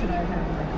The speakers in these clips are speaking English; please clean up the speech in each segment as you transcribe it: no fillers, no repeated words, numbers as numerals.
should I have like a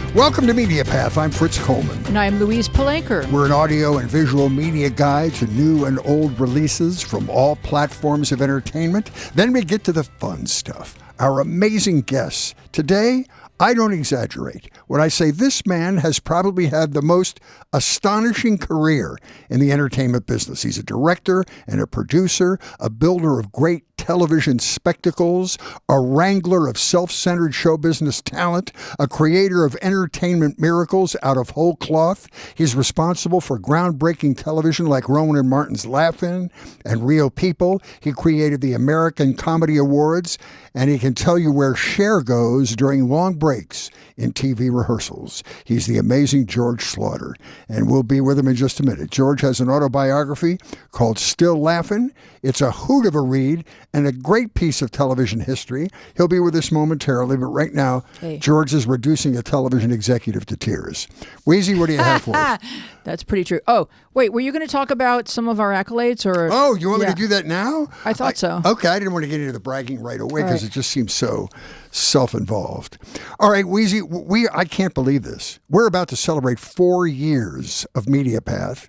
0 Welcome to Media Path. I'm Fritz Coleman. And I'm Louise Palanker. We're an audio and visual media guide to new and old releases from all platforms of entertainment. Then we get to the fun stuff. Our amazing guests. Today, I don't exaggerate when I say this man has probably had the most astonishing career in the entertainment business. He's a director and a producer, a builder of great television spectacles, a wrangler of self-centered show business talent, a creator of entertainment miracles out of whole cloth. He's responsible for groundbreaking television like Rowan and Martin's Laugh-In and Real People. He created the American Comedy Awards, and he can tell you where Cher goes during long breaks in TV rehearsals. He's the amazing George Schlatter, and we'll be with him in just a minute. George has an autobiography called Still Laughin'. It's a hoot of a read and a great piece of television history. He'll be with us momentarily, but right now, George is reducing a television executive to tears. Wheezy, what do you have for us? That's pretty true. Oh, wait, were you going to talk about some of our accolades? Oh, you want me to do that now? I thought so. Okay, I didn't want to get into the bragging right away because it just seems so self-involved. All right, Wheezy, I can't believe this. We're about to celebrate 4 years of Media Path.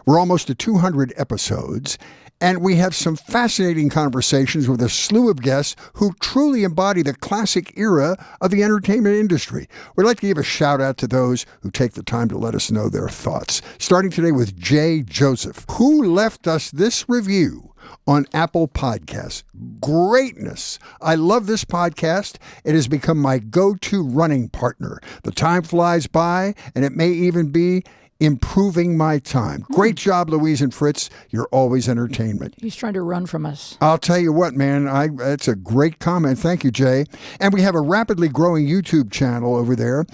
We're almost to 200 episodes. And we have some fascinating conversations with a slew of guests who truly embody the classic era of the entertainment industry. We'd like to give a shout out to those who take the time to let us know their thoughts. Starting today with Jay Joseph, who left us this review on Apple Podcasts. Greatness. I love this podcast. It has become my go-to running partner. The time flies by, and it may even be improving my time. Great job, Louise and Fritz. You're always entertainment. He's trying to run from us. I'll tell you what, man. That's a great comment. Thank you, Jay. And we have a rapidly growing YouTube channel over there.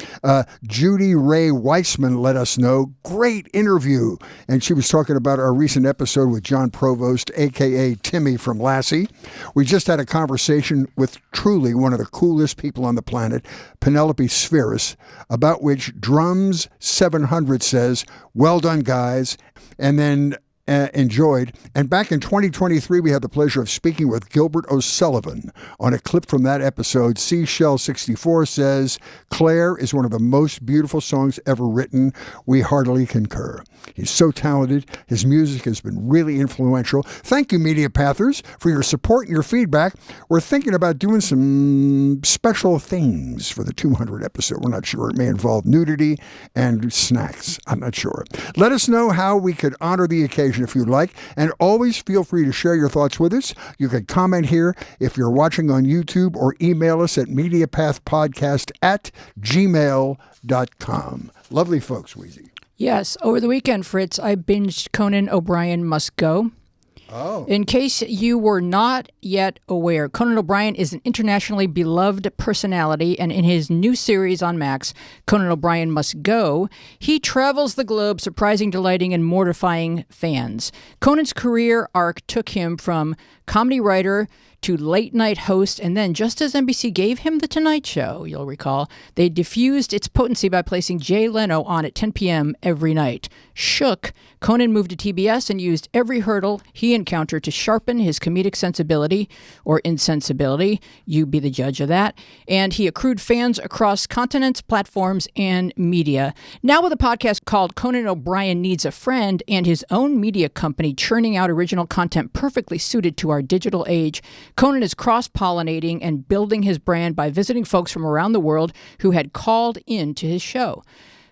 Judy Ray Weissman let us know. Great interview. And she was talking about our recent episode with John Provost, a.k.a. Timmy from Lassie. We just had a conversation with truly one of the coolest people on the planet, Penelope Spheris, about which Drums 700 says, well done, guys, and then enjoyed. And back in 2023, we had the pleasure of speaking with Gilbert O'Sullivan on a clip from that episode. Seashell 64 says, Claire is one of the most beautiful songs ever written. We heartily concur. He's so talented. His music has been really influential. Thank you, Media Pathers, for your support and your feedback. We're thinking about doing some special things for the 200 episode. We're not sure. It may involve nudity and snacks. I'm not sure. Let us know how we could honor the occasion if you'd like, and always feel free to share your thoughts with us. You can comment here if you're watching on YouTube, or email us at mediapathpodcast@gmail.com. Lovely folks, Wheezy. Yes, over the weekend, Fritz, I binged Conan O'Brien Must Go. Oh. In case you were not yet aware, Conan O'Brien is an internationally beloved personality, and in his new series on Max, Conan O'Brien Must Go, he travels the globe surprising, delighting, and mortifying fans. Conan's career arc took him from comedy writer to late-night host, and then, just as NBC gave him The Tonight Show, you'll recall, they diffused its potency by placing Jay Leno on at 10 p.m. every night. Shook, Conan moved to TBS and used every hurdle he encountered to sharpen his comedic sensibility, or insensibility, you be the judge of that, and he accrued fans across continents, platforms, and media. Now with a podcast called Conan O'Brien Needs a Friend and his own media company churning out original content perfectly suited to our digital age, Conan is cross-pollinating and building his brand by visiting folks from around the world who had called in to his show.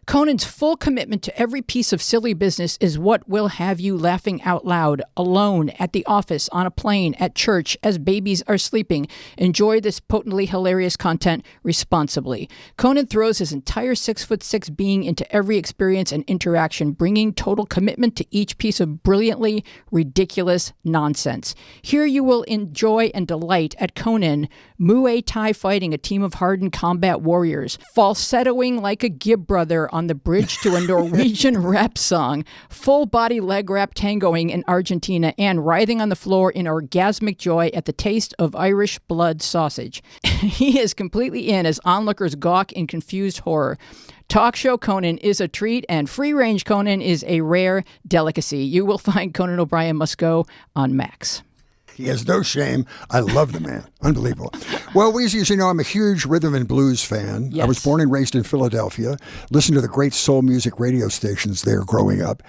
Conan's full commitment to every piece of silly business is what will have you laughing out loud, alone, at the office, on a plane, at church, as babies are sleeping. Enjoy this potently hilarious content responsibly. Conan throws his entire 6'6" being into every experience and interaction, bringing total commitment to each piece of brilliantly ridiculous nonsense. Here you will enjoy and delight at Conan, Muay Thai fighting a team of hardened combat warriors, falsettoing like a Gibb brother on the bridge to a Norwegian rap song, full-body leg wrap tangoing in Argentina, and writhing on the floor in orgasmic joy at the taste of Irish blood sausage. He is completely in as onlookers gawk in confused horror. Talk show Conan is a treat, and free-range Conan is a rare delicacy. You will find Conan O'Brien Must Go on Max. He has no shame. I love the man. Unbelievable. Well, Weezy, as you know, I'm a huge rhythm and blues fan. Yes. I was born and raised in Philadelphia, listened to the great soul music radio stations there growing up.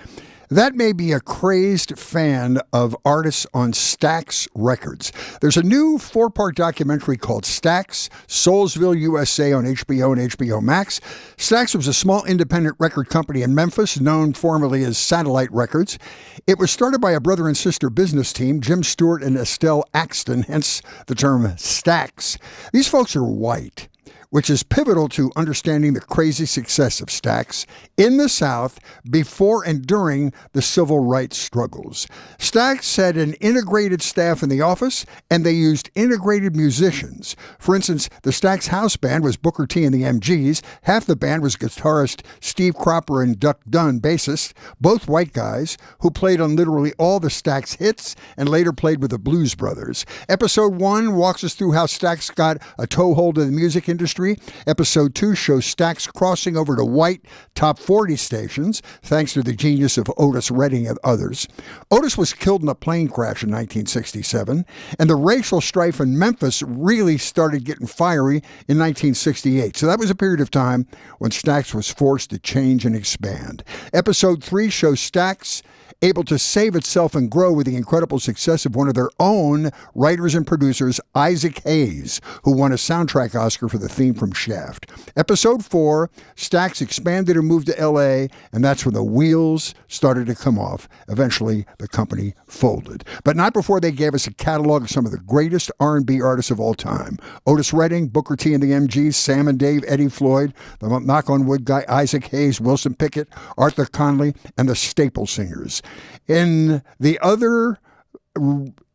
That may be a crazed fan of artists on Stax Records. There's a new 4-part documentary called Stax, Soulsville, USA on HBO and HBO Max. Stax was a small independent record company in Memphis, known formerly as Satellite Records. It was started by a brother and sister business team, Jim Stewart and Estelle Axton, hence the term Stax. These folks are white, which is pivotal to understanding the crazy success of Stax in the South before and during the civil rights struggles. Stax had an integrated staff in the office, and they used integrated musicians. For instance, the Stax house band was Booker T and the MGs. Half the band was guitarist Steve Cropper and Duck Dunn, bassist, both white guys who played on literally all the Stax hits and later played with the Blues Brothers. Episode 1 walks us through how Stax got a toehold in the music industry. Episode 2 shows Stax crossing over to white top 40 stations, thanks to the genius of Otis Redding and others. Otis was killed in a plane crash in 1967, and the racial strife in Memphis really started getting fiery in 1968. So that was a period of time when Stax was forced to change and expand. Episode 3 shows Stax able to save itself and grow with the incredible success of one of their own writers and producers, Isaac Hayes, who won a soundtrack Oscar for the theme from Shaft. Episode 4, Stax expanded and moved to L.A., and that's when the wheels started to come off. Eventually, the company folded. But not before they gave us a catalog of some of the greatest R&B artists of all time. Otis Redding, Booker T and the MGs, Sam and Dave, Eddie Floyd, the Knock on Wood guy, Isaac Hayes, Wilson Pickett, Arthur Conley, and the Staple Singers. In the other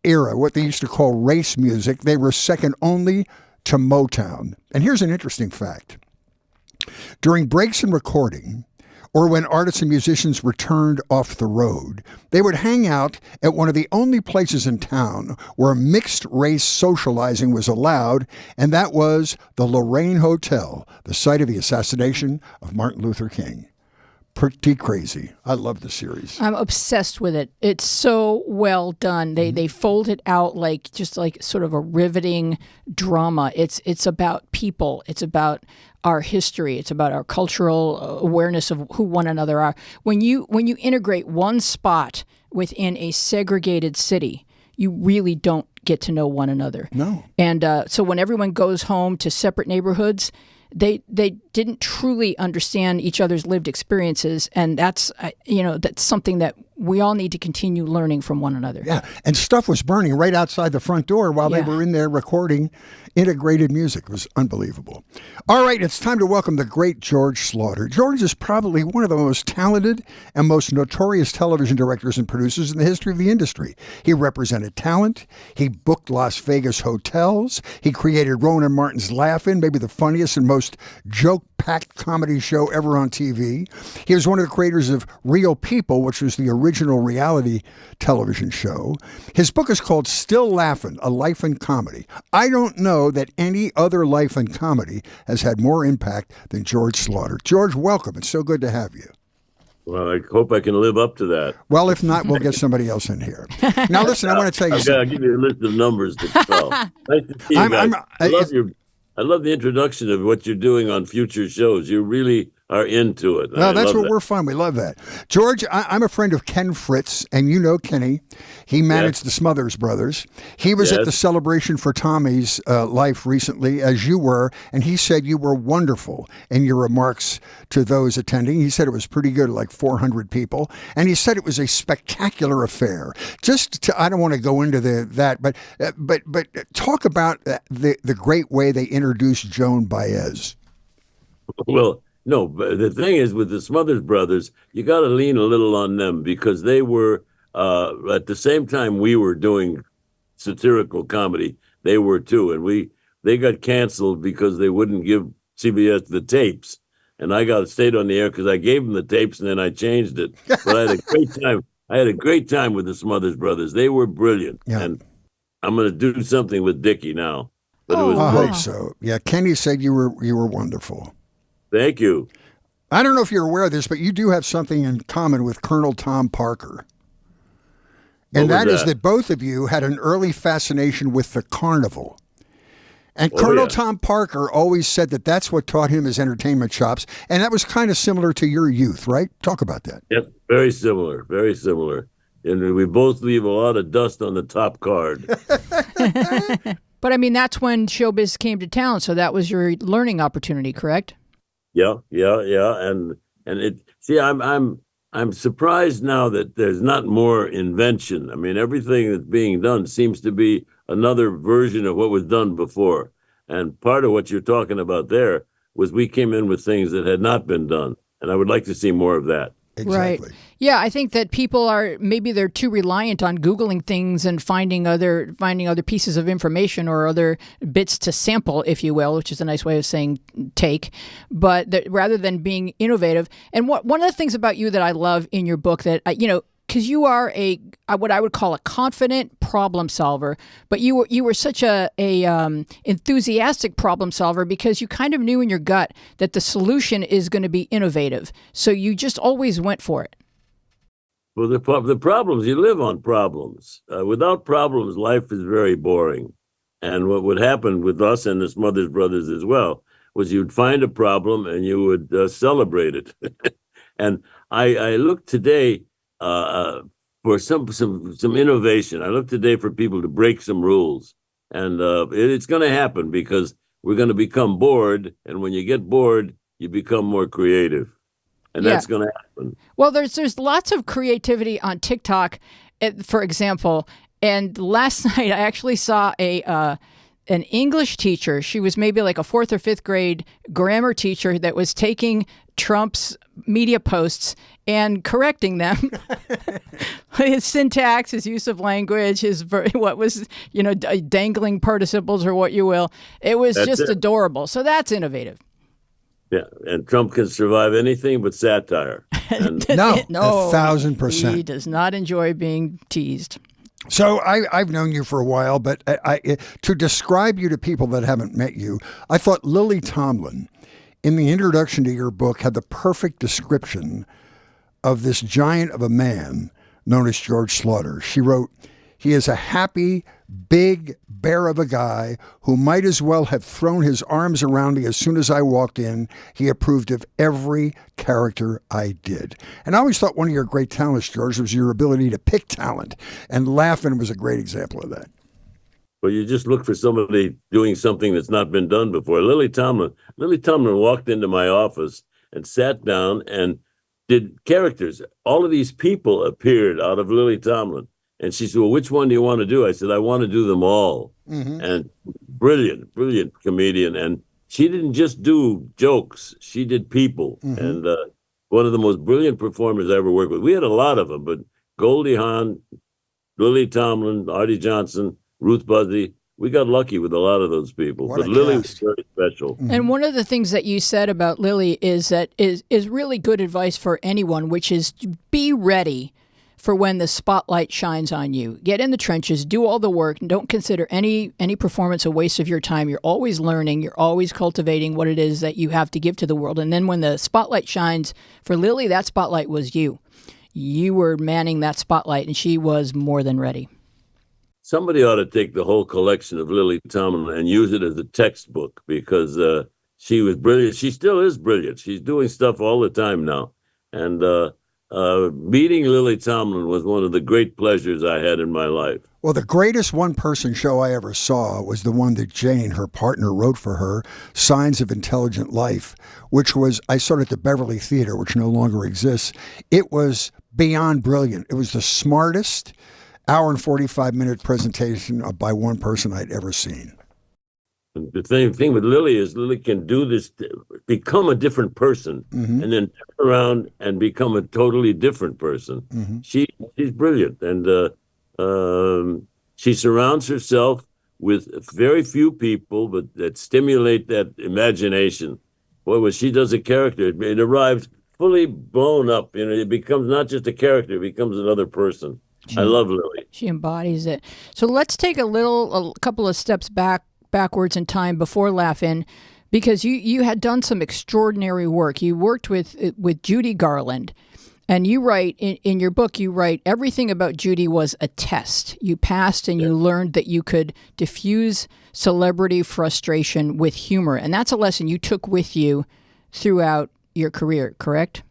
era, what they used to call race music, they were second only to Motown. And here's an interesting fact. During breaks in recording, or when artists and musicians returned off the road, they would hang out at one of the only places in town where mixed-race socializing was allowed, and that was the Lorraine Hotel, the site of the assassination of Martin Luther King. Pretty crazy. I love the series. I'm obsessed with it. It's so well done. They fold it out like sort of a riveting drama. It's about people. It's about our history. It's about our cultural awareness of who one another are. When you integrate one spot within a segregated city, you really don't get to know one another. No. And so when everyone goes home to separate neighborhoods, they didn't truly understand each other's lived experiences, and that's something that we all need to continue learning from one another. Yeah, and stuff was burning right outside the front door while they were in there recording integrated music. It was unbelievable. All right, it's time to welcome the great George Schlatter. George is probably one of the most talented and most notorious television directors and producers in the history of the industry. He represented talent. He booked Las Vegas hotels. He created Rowan Martin's Laugh-In, maybe the funniest and most joke-packed comedy show ever on TV. He was one of the creators of Real People, which was the original reality television show. His book is called Still Laughin', A Life in Comedy. I don't know that any other life in comedy has had more impact than George Schlatter. George, welcome. It's so good to have you. Well, I hope I can live up to that. Well, if not, we'll get somebody else in here. Now, listen, I want to tell you something. I'll give you a list of numbers to spell. Nice to see you guys. I love the introduction of what you're doing on future shows. You really are into it. No, that's what we're fun. We love that. George, I'm a friend of Ken Fritz, and you know Kenny. He managed the Smothers Brothers. He was at the celebration for Tommy's life recently, as you were, and he said you were wonderful in your remarks to those attending. He said it was pretty good, like 400 people, and he said it was a spectacular affair. I don't want to go into that, but talk about the great way they introduced Joan Baez. Well, no, but the thing is, with the Smothers Brothers, you got to lean a little on them because they were, at the same time we were doing satirical comedy, they were too. And they got canceled because they wouldn't give CBS the tapes. And I stayed on the air because I gave them the tapes and then I changed it. But I had a great time. I had a great time with the Smothers Brothers. They were brilliant. Yeah. And I'm going to do something with Dickie now. But it was I great. hope so. Yeah, Kenny said you were wonderful. Thank you. I don't know if you're aware of this, but you do have something in common with Colonel Tom Parker. And that is that both of you had an early fascination with the carnival. And Colonel Tom Parker always said that that's what taught him his entertainment chops. And that was kind of similar to your youth, right? Talk about that. Yep, very similar, very similar. And we both leave a lot of dust on the top card. But I mean, that's when showbiz came to town. So that was your learning opportunity, correct? Yeah. And I'm surprised now that there's not more invention. I mean, everything that's being done seems to be another version of what was done before. And part of what you're talking about there was we came in with things that had not been done. And I would like to see more of that. Exactly. Right. Yeah, I think that people they're too reliant on Googling things and finding other pieces of information or other bits to sample, if you will, which is a nice way of saying take, but rather than being innovative. And one of the things about you that I love in your book that, because you are what I would call a confident problem solver, but you were such a enthusiastic problem solver because you kind of knew in your gut that the solution is going to be innovative. So you just always went for it. Well, the problems, you live on problems. Without problems, life is very boring. And what would happen with us and the Smothers Brothers as well was you'd find a problem and you would celebrate it. And I look today for some innovation. I look today for people to break some rules, and it's going to happen because we're going to become bored, and when you get bored, you become more creative, and that's going to happen. Well, there's lots of creativity on TikTok, for example. And last night I actually saw an English teacher. She was maybe like a 4th or 5th grade grammar teacher that was taking Trump's media posts and correcting them. His syntax, his use of language, dangling participles or what you will. It was adorable. So that's innovative. Yeah, and Trump can survive anything but satire. And no, 1,000%. He does not enjoy being teased. So I've known you for a while, but to describe you to people that haven't met you, I thought Lily Tomlin, in the introduction to your book, had the perfect description of this giant of a man known as George Schlatter. She wrote, "He is a happy, big bear of a guy who might as well have thrown his arms around me as soon as I walked in. He approved of every character I did." And I always thought one of your great talents, George, was your ability to pick talent. And Laugh-In was a great example of that. Well, you just look for somebody doing something that's not been done before. Lily Tomlin walked into my office and sat down and did characters. All of these people appeared out of Lily Tomlin. And she said, "Well, which one do you want to do?" I said, "I want to do them all." Mm-hmm. And brilliant comedian. And she didn't just do jokes. She did people. Mm-hmm. And one of the most brilliant performers I ever worked with. We had a lot of them, but Goldie Hawn, Lily Tomlin, Artie Johnson, Ruth Buzzy. We got lucky with a lot of those people. But Lily was very special. Mm-hmm. And one of the things that you said about Lily is really good advice for anyone, which is be ready for when the spotlight shines on you. Get in the trenches, do all the work, and don't consider any performance a waste of your time. You're always learning. You're always cultivating what it is that you have to give to the world. And then when the spotlight shines, for Lily, that spotlight was you. You were manning that spotlight, and she was more than ready. Somebody ought to take the whole collection of Lily Tomlin and use it as a textbook because she was brilliant. She still is brilliant. She's doing stuff all the time now. And meeting Lily Tomlin was one of the great pleasures I had in my life. Well, the greatest one-person show I ever saw was the one that Jane, her partner, wrote for her, Signs of Intelligent Life, which was, I saw it at the Beverly Theater, which no longer exists. It was beyond brilliant. It was the smartest hour and 45-minute presentation by one person I'd ever seen. The thing with Lily is Lily can do this, become a different person, mm-hmm. and then turn around and become a totally different person. Mm-hmm. She's brilliant, and she surrounds herself with very few people, but that stimulate that imagination. Boy, when she does a character, it arrives fully blown up. It becomes not just a character; it becomes another person. I love Lily. She embodies it. So let's take a couple of steps backwards in time before Laugh-In, because you had done some extraordinary work. You worked with Judy Garland, And you write, in your book, you write, everything about Judy was a test. You passed and you learned that you could diffuse celebrity frustration with humor. And that's a lesson you took with you throughout your career, correct?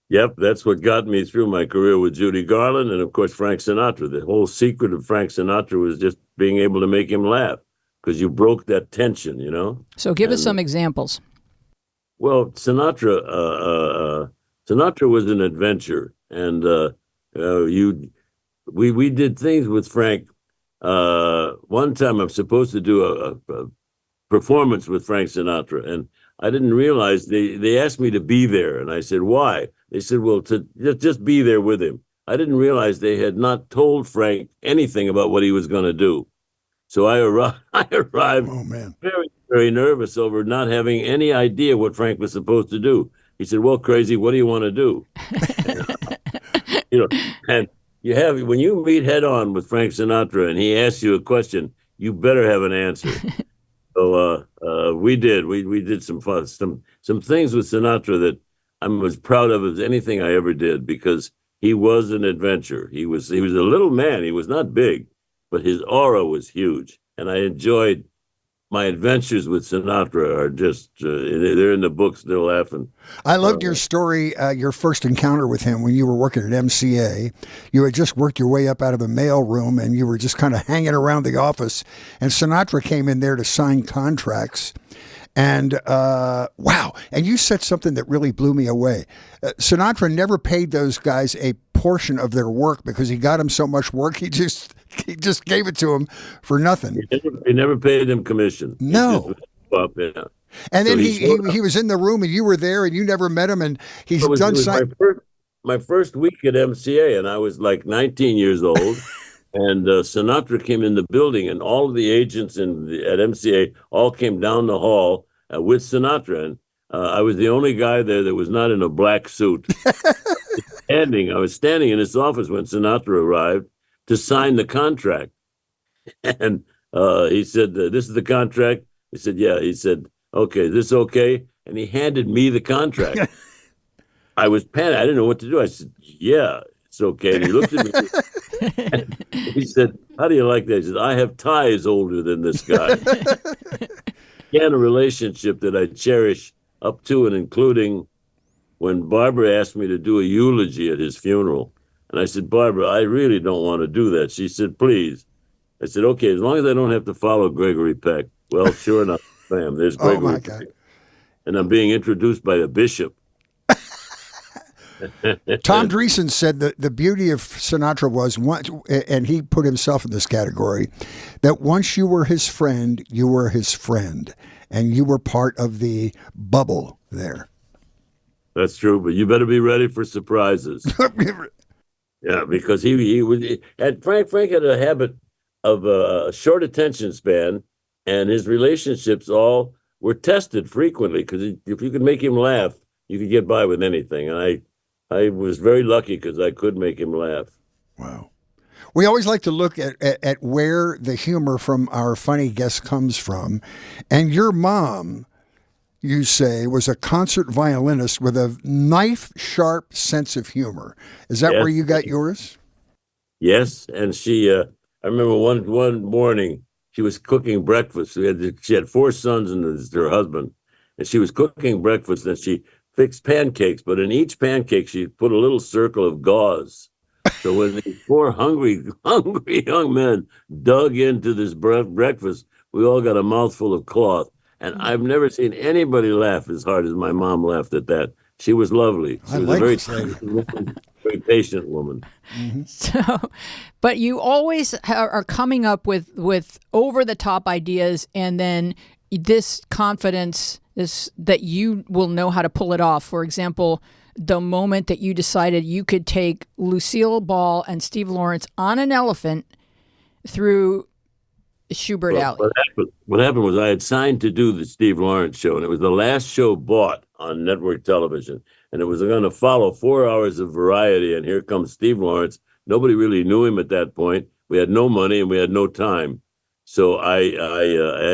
Yep, that's what got me through my career with Judy Garland and, of course, Frank Sinatra. The whole secret of Frank Sinatra was just being able to make him laugh because you broke that tension, you know? So give us some examples. Well, Sinatra was an adventure, and we did things with Frank. One time, I'm supposed to do a performance with Frank Sinatra, and I didn't realize they asked me to be there, and I said, "Why?" They said, "Well, to just be there with him." I didn't realize they had not told Frank anything about what he was going to do, so I arrived. Oh man, very very nervous over not having any idea what Frank was supposed to do. He said, "Well, crazy, what do you want to do?" And when you meet head on with Frank Sinatra and he asks you a question, you better have an answer. So we did. We did some fun, some things with Sinatra that I'm as proud of as anything I ever did because he was an adventure. He was a little man. He was not big, but his aura was huge, and I enjoyed. My adventures with Sinatra are just, they're in the books, they're laughing. I loved your story, your first encounter with him when you were working at MCA. You had just worked your way up out of the mail room and you were just kind of hanging around the office. And Sinatra came in there to sign contracts. And wow. And you said something that really blew me away. Sinatra never paid those guys a portion of their work because he got them so much work. He just gave it to him for nothing. He never paid him commission. No. Yeah. And then he was in the room and you were there and you never met him and it was my first week at MCA and I was like 19 years old and Sinatra came in the building and all of the agents at MCA all came down the hall with Sinatra and I was the only guy there that was not in a black suit. I was standing in his office when Sinatra arrived to sign the contract. And he said, "This is the contract?" He said, "Yeah." He said, "Okay, this okay?" And he handed me the contract. I was panicked. I didn't know what to do. I said, "Yeah, it's okay." And he looked at me. And he said, "How do you like that?" He said, "I have ties older than this guy." Began a relationship that I cherish up to and including when Barbara asked me to do a eulogy at his funeral. And I said, "Barbara, I really don't want to do that." She said, "Please." I said, "Okay, as long as I don't have to follow Gregory Peck." Well, sure enough, bam, there's Gregory. Oh, my God. Peck. And I'm being introduced by the bishop. Tom Dreesen said that the beauty of Sinatra was, and he put himself in this category, that once you were his friend, you were his friend, and you were part of the bubble there. That's true, but you better be ready for surprises. Yeah, because he and Frank had a habit of a short attention span, and his relationships all were tested frequently because if you could make him laugh, you could get by with anything. And I was very lucky because I could make him laugh. Wow. We always like to look at where the humor from our funny guest comes from, and your mom, you say, was a concert violinist with a knife-sharp sense of humor. Is that where you got yours? Yes, and she. I remember one morning she was cooking breakfast. She had 4 sons and her husband, and she was cooking breakfast. And she fixed pancakes, but in each pancake she put a little circle of gauze. So when the 4 hungry young men dug into this breakfast, we all got a mouthful of cloth. And I've never seen anybody laugh as hard as my mom laughed at that. She was lovely. She was a very patient woman. Mm-hmm. So, but you always are coming up with over the top ideas, and then this confidence is that you will know how to pull it off. For example, the moment that you decided you could take Lucille Ball and Steve Lawrence on an elephant through Shubert Alley. What happened was I had signed to do the Steve Lawrence show, and it was the last show bought on network television. And it was going to follow 4 hours of variety, and here comes Steve Lawrence. Nobody really knew him at that point. We had no money, and we had no time. So I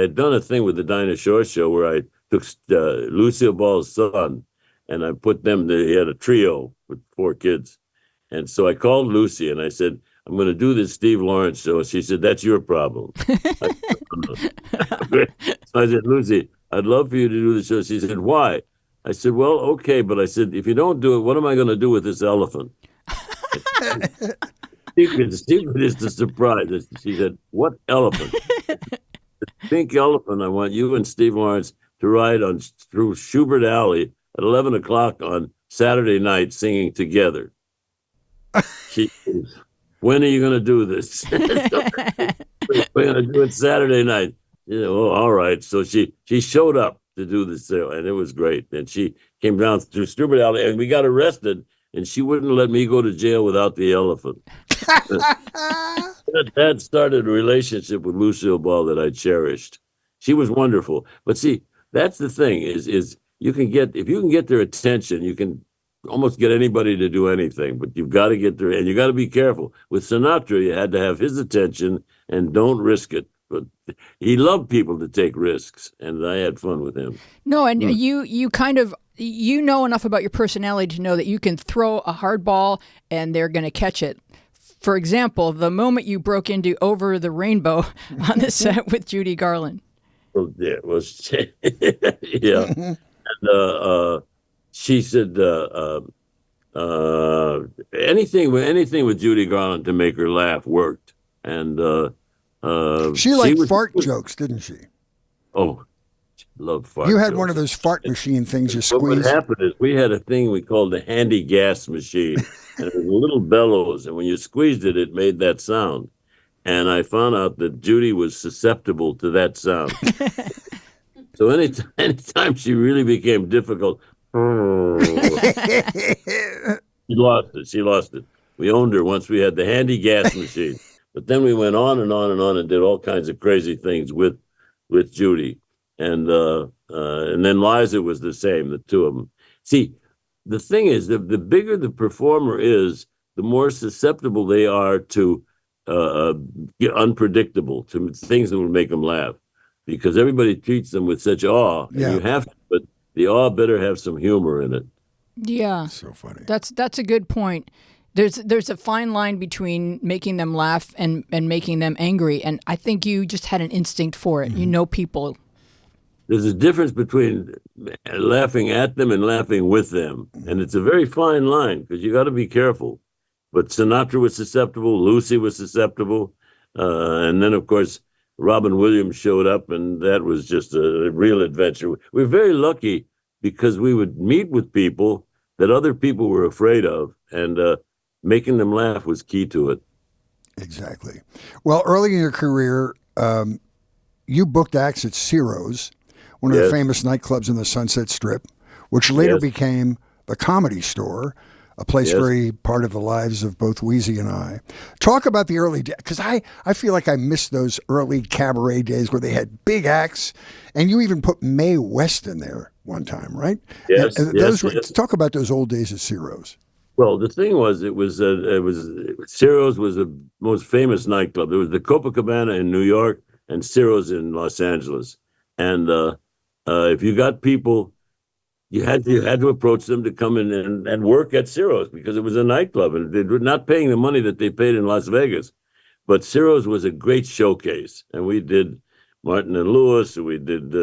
had done a thing with the Dinah Shore show where I took Lucille Ball's son, and I put them, he had a trio, with 4 kids. And so I called Lucy and I said, I'm going to do this Steve Lawrence show. And she said, that's your problem. So I said, Lucy, I'd love for you to do the show. She said, why? I said, well, okay. But I said, if you don't do it, what am I going to do with this elephant? The secret is the surprise. She said, what elephant? The pink elephant. I want you and Steve Lawrence to ride through Shubert Alley at 11 o'clock on Saturday night singing together. She said, when are you going to do this? We're going to do it Saturday night. Oh, all right. So she showed up to do the show, and it was great. And she came down through Stewart Alley, and we got arrested, and she wouldn't let me go to jail without the elephant. That started a relationship with Lucille Ball that I cherished. She was wonderful. But see, that's the thing is if you can get their attention, you can almost get anybody to do anything, but you've got to get there, and you got to be careful. With Sinatra, you had to have his attention and don't risk it. But he loved people to take risks, and I had fun with him. No, and you kind of know enough about your personality to know that you can throw a hard ball and they're going to catch it. For example, the moment you broke into Over the Rainbow on the set with Judy Garland. Well, yeah, yeah. And she said anything with Judy Garland to make her laugh worked, and she liked fart jokes, didn't she? Oh, she loved fart. You had jokes. One of those fart machine things you What squeeze. would happen is we had a thing we called the handy gas machine, and it was a little bellows, and when you squeezed it, it made that sound. And I found out that Judy was susceptible to that sound. So anytime she really became difficult, she lost it. We owned her once we had the handy gas machine. But then we went on and on and on and did all kinds of crazy things with Judy. And then Liza was the same, the two of them. See, the thing is, the bigger the performer is, the more susceptible they are to unpredictable, to things that will make them laugh. Because everybody treats them with such awe. And you have to, but the awe better have some humor in it. Yeah. So funny. That's a good point. There's a fine line between making them laugh and making them angry, and I think you just had an instinct for it. Mm-hmm. You know people. There's a difference between laughing at them and laughing with them, and it's a very fine line because you got to be careful. But Sinatra was susceptible, Lucy was susceptible, and then of course Robin Williams showed up, and that was just a real adventure. We're very lucky because we would meet with people that other people were afraid of, and making them laugh was key to it. Exactly. Well, early in your career, you booked acts at Ciro's, one of the famous nightclubs in the Sunset Strip, which later became the Comedy Store, a place very part of the lives of both Wheezy and I. Talk about the early days, because I feel like I missed those early cabaret days where they had big acts, and you even put Mae West in there one time, right? Yes. Talk about those old days at Ciro's. Well, the thing was, Ciro's was the most famous nightclub. There was the Copacabana in New York and Ciro's in Los Angeles. And if you got people, you had to approach them to come in and work at Ciro's because it was a nightclub and they were not paying the money that they paid in Las Vegas. But Ciro's was a great showcase, and we did Martin and Lewis, and we did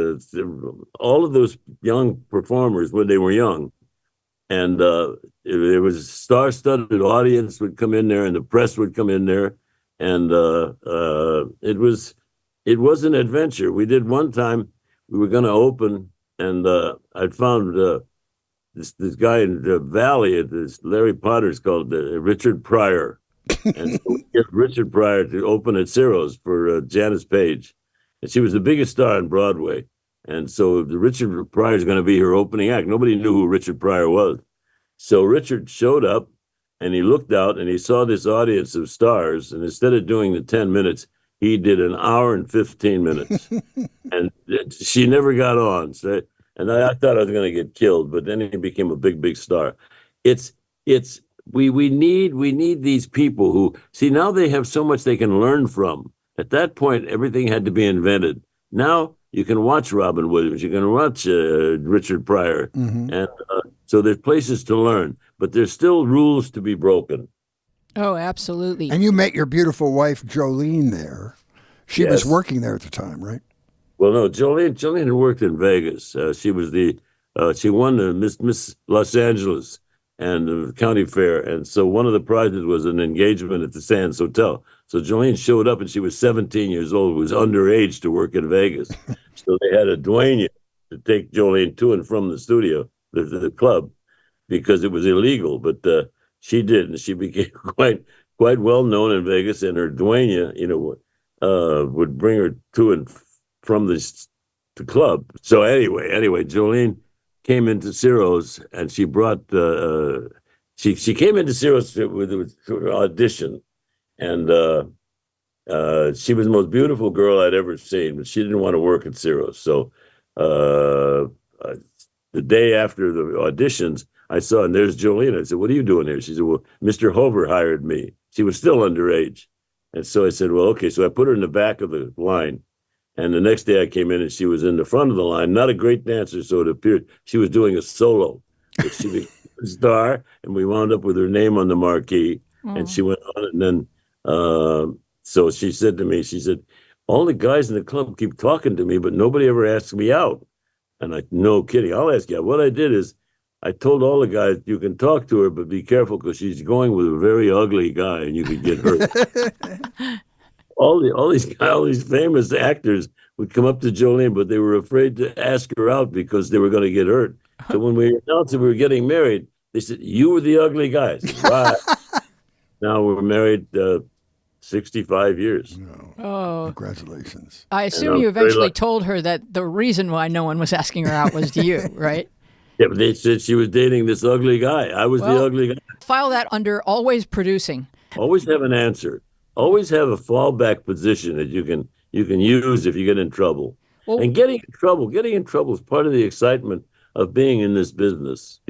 all of those young performers when they were young. And there was a star-studded audience would come in there, and the press would come in there, and it was an adventure. We did one time. We were going to open, and I'd found this guy in the Valley at this Larry Potter's called Richard Pryor, and so we get Richard Pryor to open at Ciro's for Janice Page, and she was the biggest star on Broadway. And so the Richard Pryor is going to be her opening act. Nobody knew who Richard Pryor was. So Richard showed up and he looked out and he saw this audience of stars. And instead of doing the 10 minutes, he did an hour and 15 minutes. And she never got on. So, and I thought I was going to get killed, but then he became a big, big star. We need these people who, see, now they have so much they can learn from. At that point, everything had to be invented. Now, you can watch Robin Williams. You can watch Richard Pryor. Mm-hmm. And so there's places to learn. but there's still rules to be broken. Oh, absolutely. And you met your beautiful wife, Jolene, there. She was Yes. working there at the time, right? Well, no, Jolene had worked in Vegas. She was she won the Miss Los Angeles and the county fair. And so one of the prizes was an engagement at the Sands Hotel. So Jolene showed up and she was 17 years old, was underage to work in Vegas. So they had a dueña to take Jolene to and from the studio, the club, because it was illegal. But she did, and she became quite well known in Vegas. And her dueña, would bring her to and from the club. So anyway, Jolene came into Ciro's, and she brought she came into Ciro's with an audition, and she was the most beautiful girl I'd ever seen, but she didn't want to work at Ciro's. So the day after the auditions, I saw, and there's Jolene. I said, "What are you doing here?" She said, "Well, Mr. Hover hired me." She was still underage. And so I said, well, okay. So I put her in the back of the line. And the next day I came in and she was in the front of the line. Not a great dancer, so it appeared she was doing a solo. But she became a star, and we wound up with her name on the marquee. And she went on. And then, so she said to me, she said, all the guys in the club keep talking to me, but nobody ever asks me out. And I, no kidding, I'll ask you out. What I did is I told all the guys, you can talk to her, but be careful because she's going with a very ugly guy and you could get hurt. all these famous actors would come up to Jolene, but they were afraid to ask her out because they were going to get hurt. So when we announced that we were getting married, they said, you were the ugly guy. I said, right. Now we're married 65 years. Oh, Congratulations. I assume you eventually told her that the reason why no one was asking her out was you, right? Yeah, but they said she was dating this ugly guy. I was the ugly guy. File that under always producing. Always have an answer. Always have a fallback position that you can use if you get in trouble. Well, and getting in trouble is part of the excitement of being in this business,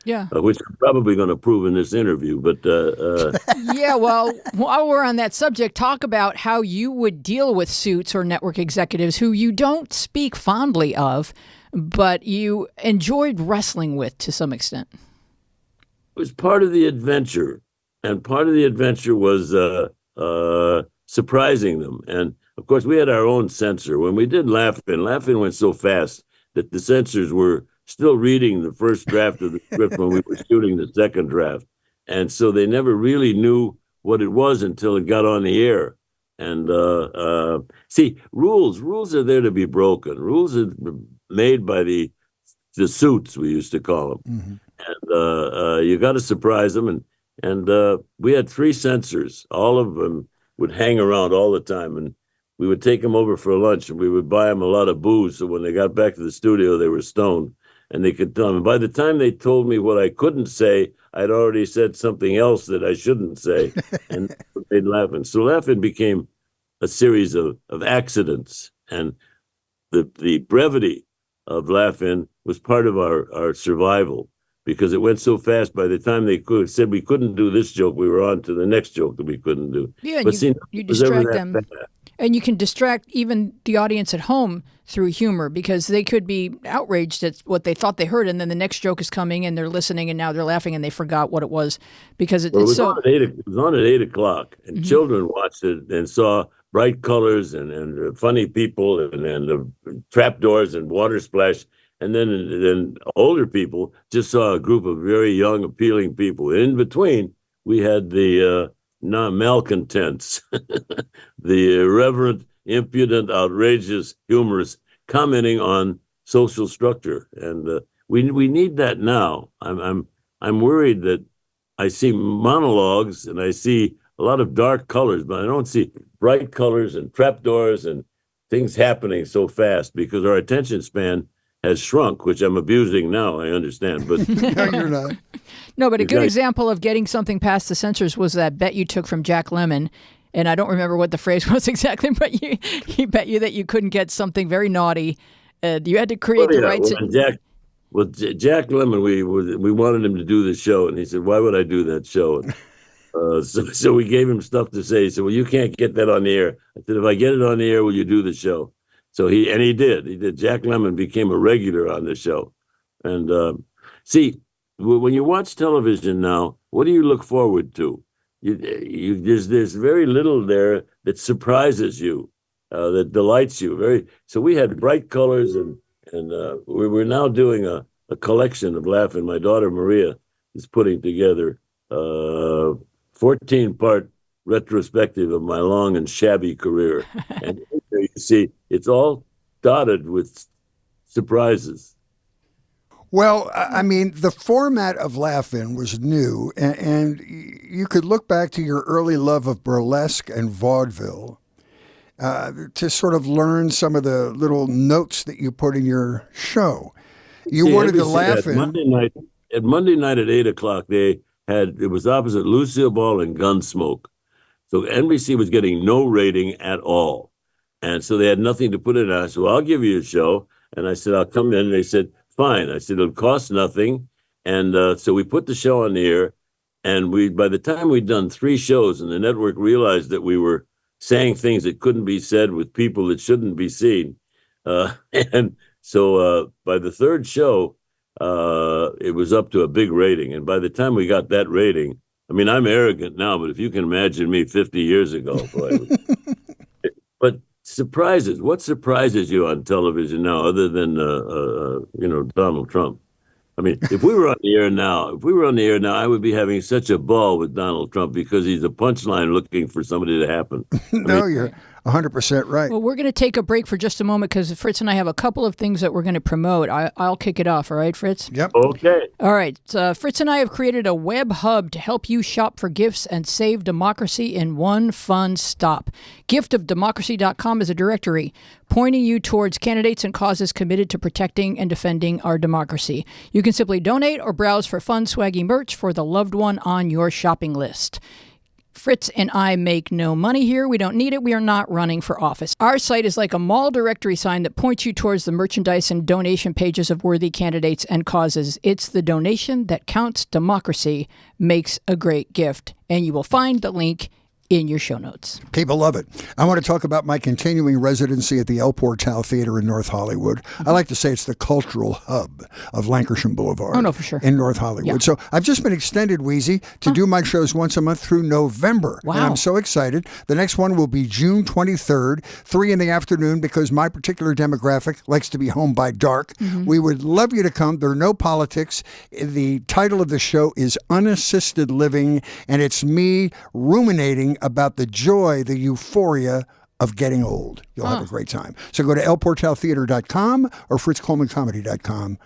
Yeah. Which I'm probably going to prove in this interview. But yeah, well, while we're on that subject, talk about how you would deal with suits or network executives who you don't speak fondly of, but you enjoyed wrestling with to some extent. It was part of the adventure, and part of the adventure was surprising them. And of course, we had our own censor. When we did Laugh-In went so fast that the censors were still reading the first draft of the script when we were shooting the second draft. And so they never really knew what it was until it got on the air. And see, rules are there to be broken. Rules are made by the suits, we used to call them. Mm-hmm. And you got to surprise them. And we had 3 censors. All of them would hang around all the time. And we would take them over for lunch, and we would buy them a lot of booze. So when they got back to the studio, they were stoned. And they could tell me. By the time they told me what I couldn't say, I'd already said something else that I shouldn't say. And they'd laugh. And so Laugh-In became a series of accidents. And the brevity of Laugh-In was part of our survival, because it went so fast. By the time they said we couldn't do this joke, we were on to the next joke that we couldn't do. Yeah, and you distract them. And you can distract even the audience at home through humor, because they could be outraged at what they thought they heard, and then the next joke is coming, and they're listening, and now they're laughing, and they forgot what it was because it was so. It was on at 8:00, and children watched it and saw bright colors and funny people and trapdoors and water splash. And then older people just saw a group of very young, appealing people. In between, we had the malcontents, the irreverent, impudent, outrageous humorists commenting on social structure, and we need that now. I'm worried that I see monologues and I see a lot of dark colors, but I don't see bright colors and trapdoors and things happening so fast, because our attention span has shrunk, which I'm abusing now, I understand. But no, you're not. No, but a good example of getting something past the censors was that bet you took from Jack Lemmon. And I don't remember what the phrase was exactly, but he bet you that you couldn't get something very naughty. You had to create the right... Jack Lemmon, we wanted him to do the show, and he said, why would I do that show? So we gave him stuff to say. He said, well, you can't get that on the air. I said, if I get it on the air, will you do the show? So he did. Jack Lemmon became a regular on the show. And see, when you watch television now, what do you look forward to? There's very little there that surprises you, that delights you. So we had bright colors, and we're now doing a collection of laughing. My daughter Maria is putting together 14-part retrospective of my long and shabby career, and you see it's all dotted with surprises. Well, I mean, the format of Laugh-In was new, and you could look back to your early love of burlesque and vaudeville to sort of learn some of the little notes that you put in your show. You wanted to laugh in. Monday night at 8:00, it was opposite Lucille Ball and Gunsmoke. So NBC was getting no rating at all. And so they had nothing to put in. I said, well, I'll give you a show. And I said, I'll come in. And they said, fine. I said, it'll cost nothing. And so we put the show on the air. And by the time we'd done 3 shows, and the network realized that we were saying things that couldn't be said with people that shouldn't be seen. And so by the 3rd show, it was up to a big rating. And by the time we got that rating, I mean, I'm arrogant now, but if you can imagine me 50 years ago, boy. But surprises, what surprises you on television now other than, Donald Trump? I mean, if we were on the air now, I would be having such a ball with Donald Trump because he's a punchline looking for somebody to happen. You're 100% right. Well, we're going to take a break for just a moment because Fritz and I have a couple of things that we're going to promote. I'll kick it off. All right, Fritz? Yep. Okay. All right. Fritz and I have created a web hub to help you shop for gifts and save democracy in one fun stop. Giftofdemocracy.com is a directory pointing you towards candidates and causes committed to protecting and defending our democracy. You can simply donate or browse for fun, swaggy merch for the loved one on your shopping list. Fritz and I make no money here. We don't need it. We are not running for office. Our site is like a mall directory sign that points you towards the merchandise and donation pages of worthy candidates and causes. It's the donation that counts. Democracy makes a great gift. And you will find the link in your show notes. People love it. I want to talk about my continuing residency at the El Portal Theater in North Hollywood. I like to say it's the cultural hub of Lankershim Boulevard. Oh, no, for sure. In North Hollywood. Yeah. So I've just been extended, Wheezy, to do my shows once a month through November. Wow. And I'm so excited. The next one will be June 23rd, 3 in the afternoon, because my particular demographic likes to be home by dark. Mm-hmm. We would love you to come. There are no politics. The title of the show is Unassisted Living, and it's me ruminating about the joy, the euphoria of getting old. You'll have a great time. So go to elportaltheater.com or fritzcolemancomedy.com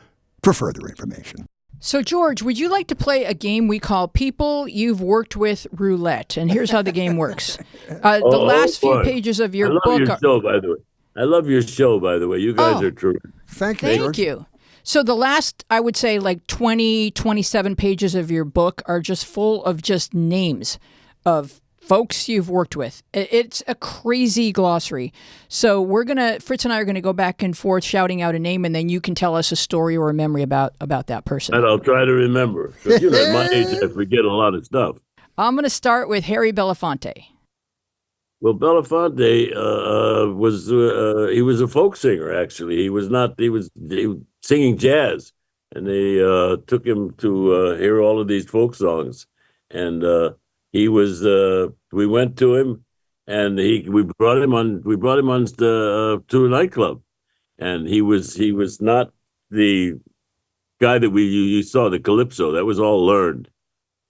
for further information. So, George, would you like to play a game we call People You've Worked With Roulette? And here's how the game works. The last few pages of your book. I love your show, by the way. I love your show, by the way. You guys are terrific. Thank you, Thank George. you. So the last, I would say, like 20, 27 pages of your book are just full of just names of folks you've worked with. It's a crazy glossary. So Fritz and I are going to go back and forth shouting out a name, and then you can tell us a story or a memory about that person. And I'll try to remember. Because, at my age, I forget a lot of stuff. I'm going to start with Harry Belafonte. Well, Belafonte he was a folk singer, actually. He was singing jazz. And they took him to hear all of these folk songs. And we went to him, and we brought him on to a nightclub, and he was not the guy that you saw, the calypso. That was all learned,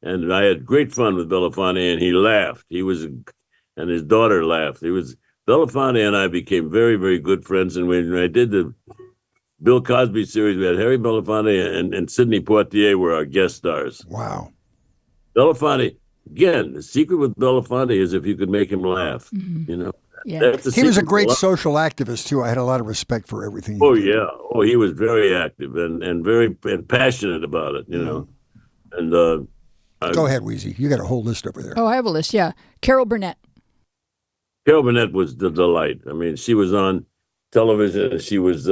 and I had great fun with Belafonte, and he laughed. And his daughter laughed. Belafonte and I became very, very good friends, and when I did the Bill Cosby series, we had Harry Belafonte and Sidney Poitier were our guest stars. Wow. Belafonte. Again, the secret with Belafonte is if you could make him laugh. Mm-hmm. Yeah. He was a great social activist, too. I had a lot of respect for everything he did. Yeah. Oh, he was very active and very passionate about it, And Go ahead, Wheezy. You got a whole list over there. Oh, I have a list, yeah. Carol Burnett. Carol Burnett was the delight. I mean, she was on television. She was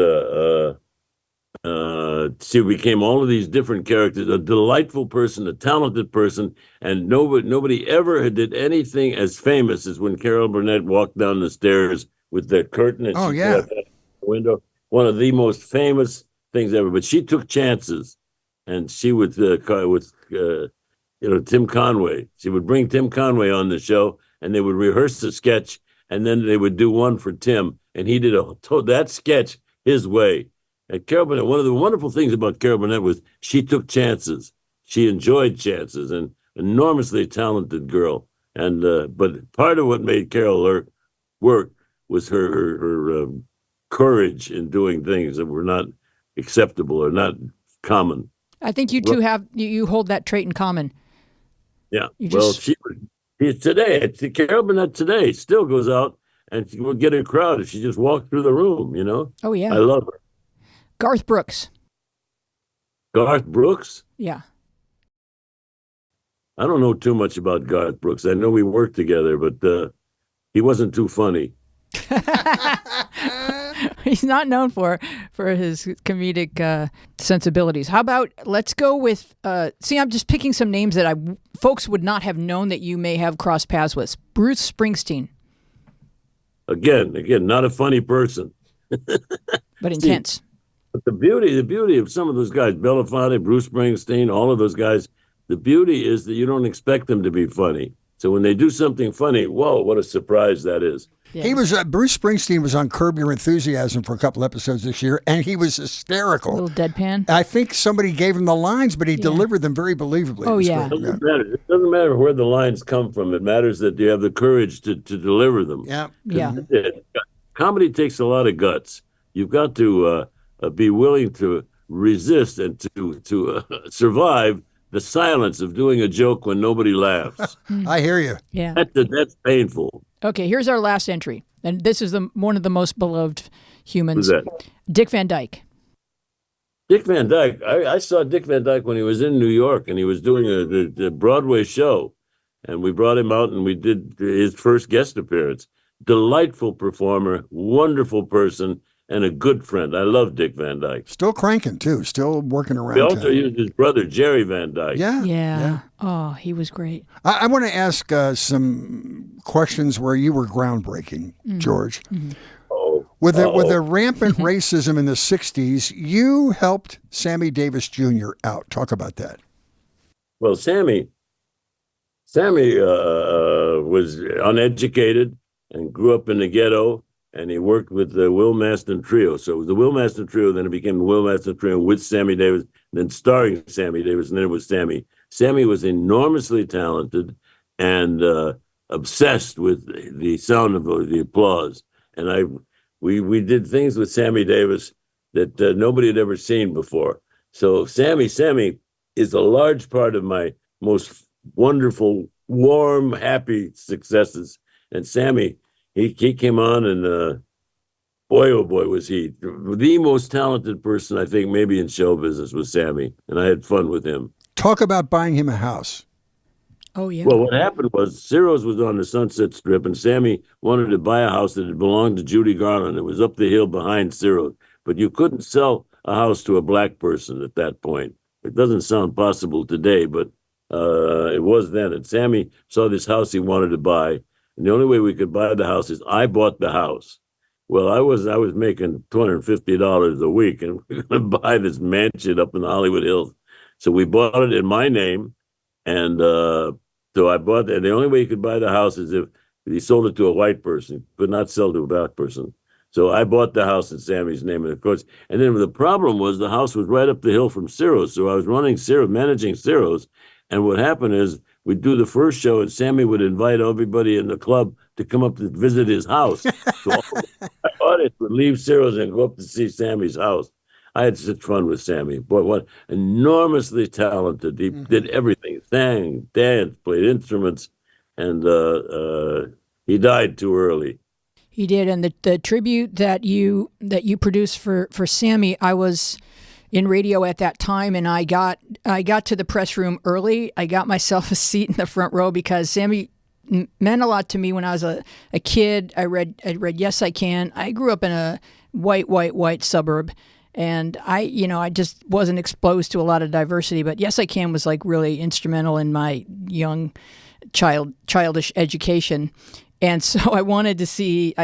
she became all of these different characters, a delightful person, a talented person, and nobody ever did anything as famous as when Carol Burnett walked down the stairs with that curtain and she put out the window. One of the most famous things ever. But she took chances, and she would Tim Conway. She would bring Tim Conway on the show, and they would rehearse the sketch, and then they would do one for Tim, and he did that sketch his way. And Carol Burnett, one of the wonderful things about Carol Burnett was she took chances. She enjoyed chances, and enormously talented girl. And but part of what made Carol work was her courage in doing things that were not acceptable or not common. I think you two you hold that trait in common. Yeah. Carol Burnett today still goes out and she would get a crowd if she just walked through the room, you know? Oh, yeah. I love her. Garth Brooks. Garth Brooks? Yeah. I don't know too much about Garth Brooks. I know we worked together, but he wasn't too funny. He's not known for his comedic sensibilities. How about, let's go with, I'm just picking some names that folks would not have known that you may have crossed paths with. Bruce Springsteen. Again, not a funny person. But intense. But the beauty of some of those guys, Belafonte, Bruce Springsteen, all of those guys, the beauty is that you don't expect them to be funny. So when they do something funny, whoa, what a surprise that is. Yeah. He was Bruce Springsteen was on Curb Your Enthusiasm for a couple episodes this year, and he was hysterical. A little deadpan. I think somebody gave him the lines, but he delivered them very believably. Oh, yeah. It doesn't matter where the lines come from. It matters that you have the courage to deliver them. Yeah. Comedy takes a lot of guts. You've got to be willing to resist and to survive the silence of doing a joke when nobody laughs. I hear you. Yeah. That's painful. Okay, here's our last entry. And this is one of the most beloved humans. Who's that? Dick Van Dyke. Dick Van Dyke. I saw Dick Van Dyke when he was in New York, and he was doing the Broadway show. And we brought him out, and we did his first guest appearance. Delightful performer, wonderful person, and a good friend. I love Dick Van Dyke. Still cranking, too. Still working around We also town. used his brother, Jerry Van Dyke. Yeah. Oh, he was great. I want to ask some questions where you were groundbreaking, George. Mm-hmm. With the rampant racism in the 60s, you helped Sammy Davis Jr. out. Talk about that. Well, Sammy was uneducated and grew up in the ghetto. And he worked with the Will Maston Trio. So it was the Will Maston Trio, then it became the Will Maston Trio with Sammy Davis, then starring Sammy Davis, and then it was Sammy. Sammy was enormously talented and obsessed with the sound of the applause. And we did things with Sammy Davis that nobody had ever seen before. So Sammy is a large part of my most wonderful, warm, happy successes. And Sammy, he came on, and boy, oh boy, was he the most talented person I think maybe in show business was Sammy, and I had fun with him. Talk about buying him a house. Oh, yeah. Well, what happened was Ciro's was on the Sunset Strip, and Sammy wanted to buy a house that had belonged to Judy Garland. It was up the hill behind Ciro's, but you couldn't sell a house to a black person at that point. It doesn't sound possible today, but it was then. And Sammy saw this house he wanted to buy. And the only way we could buy the house is I bought the house. Well, I was making $250 a week, and we were going to buy this mansion up in the Hollywood Hills. So we bought it in my name, and so I bought it. The only way you could buy the house is if he sold it to a white person, could not sell to a black person. So I bought the house in Sammy's name, and of course, and then the problem was the house was right up the hill from Ciro's. So I was managing Ciro's, and what happened is, we'd do the first show, and Sammy would invite everybody in the club to come up to visit his house. So my audience would leave Ciro's and go up to see Sammy's house. I had such fun with Sammy. Boy, what enormously talented. He did everything. Sang, danced, played instruments, and he died too early. He did, and the tribute that you produced for Sammy, I was in radio at that time, and I got to the press room early. I got myself a seat in the front row because Sammy meant a lot to me when I was a kid. I read Yes, I Can. I grew up in a white suburb, and I just wasn't exposed to a lot of diversity. But Yes, I Can was like really instrumental in my young childish education. And so I wanted to see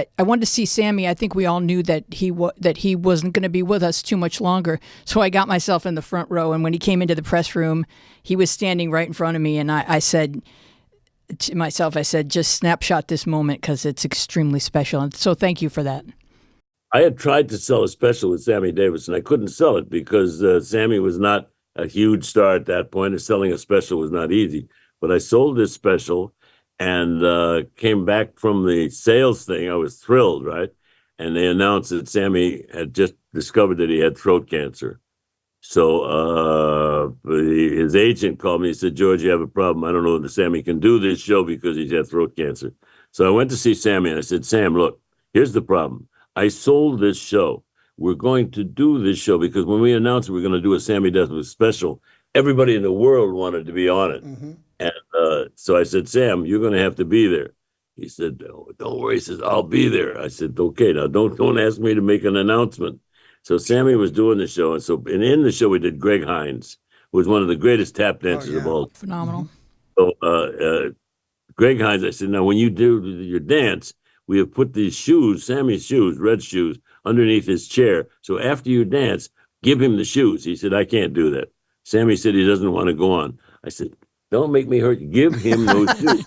Sammy. I think we all knew that he wasn't going to be with us too much longer. So I got myself in the front row, and when he came into the press room, he was standing right in front of me, and I said to myself, just snapshot this moment because it's extremely special. And so thank you for that. I had tried to sell a special with Sammy Davis, and I couldn't sell it because Sammy was not a huge star at that point, and selling a special was not easy. But I sold this special and came back from the sales thing. I was thrilled, right? And they announced that Sammy had just discovered that he had throat cancer. So his agent called me and said, George, you have a problem. I don't know if Sammy can do this show because he's had throat cancer. So I went to see Sammy, and I said, Sam, look, here's the problem. I sold this show. We're going to do this show because when we announced we're going to do a Sammy Davis special, everybody in the world wanted to be on it. Mm-hmm. And so I said, Sam, you're going to have to be there. He said, oh, don't worry. He says, I'll be there. I said, okay, now don't ask me to make an announcement. So Sammy was doing the show. And in the show, we did Greg Hines, who was one of the greatest tap dancers of all. Phenomenal. So Greg Hines, I said, now when you do your dance, we have put these shoes, Sammy's shoes, red shoes, underneath his chair. So after you dance, give him the shoes. He said, I can't do that. Sammy said he doesn't want to go on. I said, don't make me hurt you. Give him those shoes.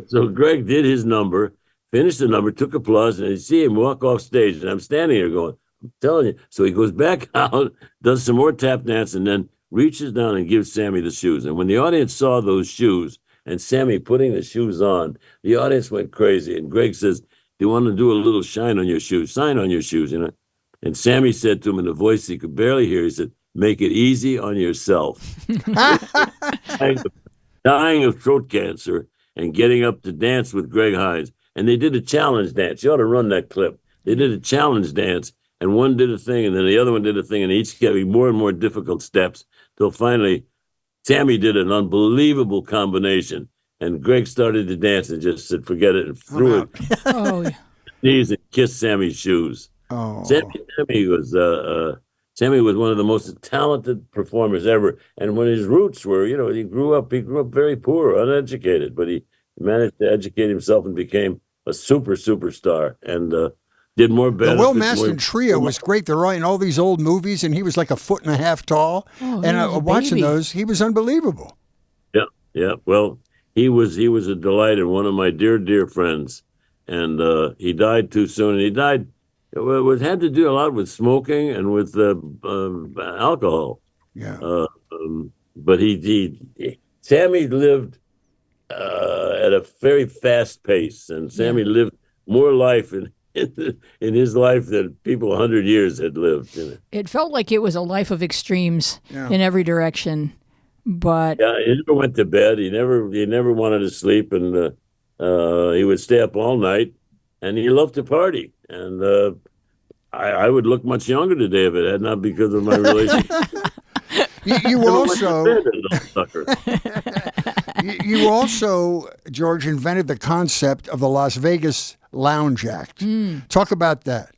So Greg did his number, finished the number, took applause, and I see him walk off stage. And I'm standing here going, I'm telling you. So he goes back out, does some more tap dance, and then reaches down and gives Sammy the shoes. And when the audience saw those shoes and Sammy putting the shoes on, the audience went crazy. And Greg says, do you want to do a little sign on your shoes, you know? And Sammy said to him in a voice he could barely hear, he said, make it easy on yourself. Dying of throat cancer and getting up to dance with Greg Hines. And they did a challenge dance. You ought to run that clip. They did a challenge dance, and one did a thing, and then the other one did a thing, and each getting more and more difficult steps till finally Sammy did an unbelievable combination. And Greg started to dance and just said, forget it, and threw it knees and kissed Sammy's shoes. Oh. Sammy was one of the most talented performers ever. And when his roots were, you know, he grew up very poor, uneducated, but he managed to educate himself and became a superstar and did more benefits. The Will Maston Trio was great. They're in all these old movies, and he was like 1.5 feet tall. Oh, and watching those, he was unbelievable. Yeah. Well, he was a delight and one of my dear friends. And he died too soon. And he died. It had to do a lot with smoking and with alcohol. Yeah. But Sammy lived at a very fast pace, and Sammy lived more life in his life than people 100 years had lived. You know? It felt like it was a life of extremes in every direction. But he never went to bed. He never wanted to sleep, and he would stay up all night, and he loved to party. And I would look much younger today if it had not because of my relationship. You also, George, invented the concept of the Las Vegas Lounge Act. Talk about that.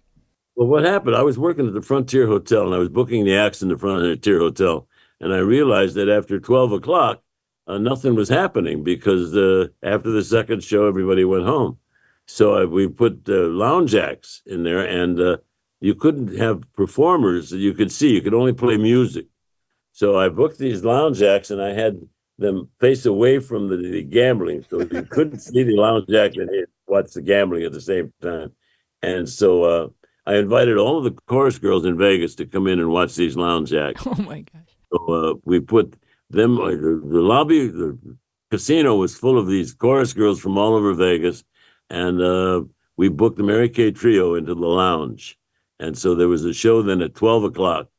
Well, what happened? I was working at the Frontier Hotel, and I was booking the acts in the Frontier Hotel, and I realized that after 12 o'clock, nothing was happening because after the second show, everybody went home. So we put lounge acts in there, and you couldn't have performers that you could see. You could only play music. So I booked these lounge acts, and I had them face away from the gambling, so you couldn't see the lounge act and watch the gambling at the same time. And so I invited all of the chorus girls in Vegas to come in and watch these lounge acts. Oh my gosh! So we put them. The lobby, the casino was full of these chorus girls from all over Vegas, and we booked the Mary Kay Trio into the lounge. And so there was a show then at 12 o'clock.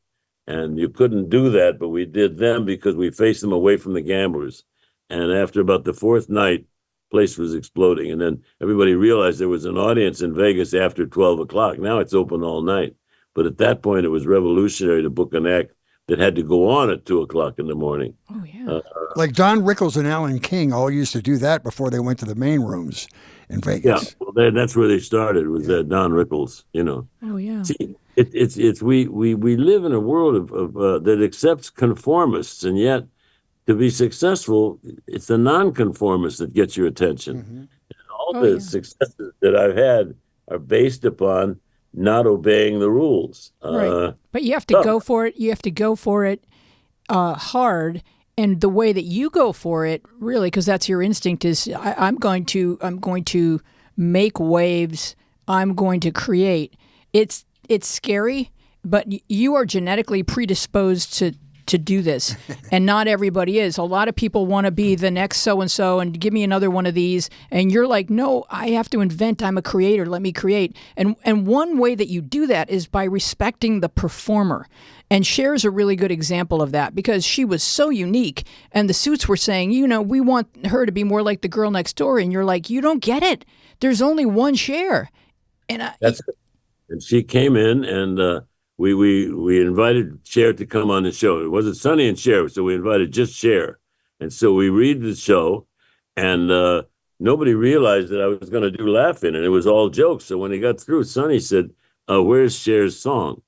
And you couldn't do that, but we did them because we faced them away from the gamblers. And after about the fourth night, place was exploding. And then everybody realized there was an audience in Vegas after 12 o'clock. Now it's open all night. But at that point, it was revolutionary to book an act that had to go on at 2 o'clock in the morning. Oh, yeah. Like Don Rickles and Alan King all used to do that before they went to the main rooms in Vegas. Yeah, well, that's where they started, was Don Rickles, you know. Oh, yeah. See, we live in a world of that accepts conformists, and yet to be successful, it's the nonconformists that gets your attention. Mm-hmm. all Oh, the yeah. successes that I've had are based upon not obeying the rules. Right. But you have to Tough. go for it. You have to go for it hard. And the way that you go for it, really, because that's your instinct, is I'm going to make waves. I'm going to create. It's scary, but you are genetically predisposed to do this, and not everybody is. A lot of people want to be the next so and so, and give me another one of these. And you're like, no, I have to invent. I'm a creator. Let me create. And one way that you do that is by respecting the performer. And Cher's a really good example of that, because she was so unique, and the suits were saying, we want her to be more like the girl next door, and you're like, you don't get it. There's only one Cher, and And she came in, and we invited Cher to come on the show. It wasn't Sonny and Cher, so we invited just Cher. And so we read the show, and nobody realized that I was going to do laughing, and it was all jokes. So when he got through, Sonny said, "Where's Cher's song?"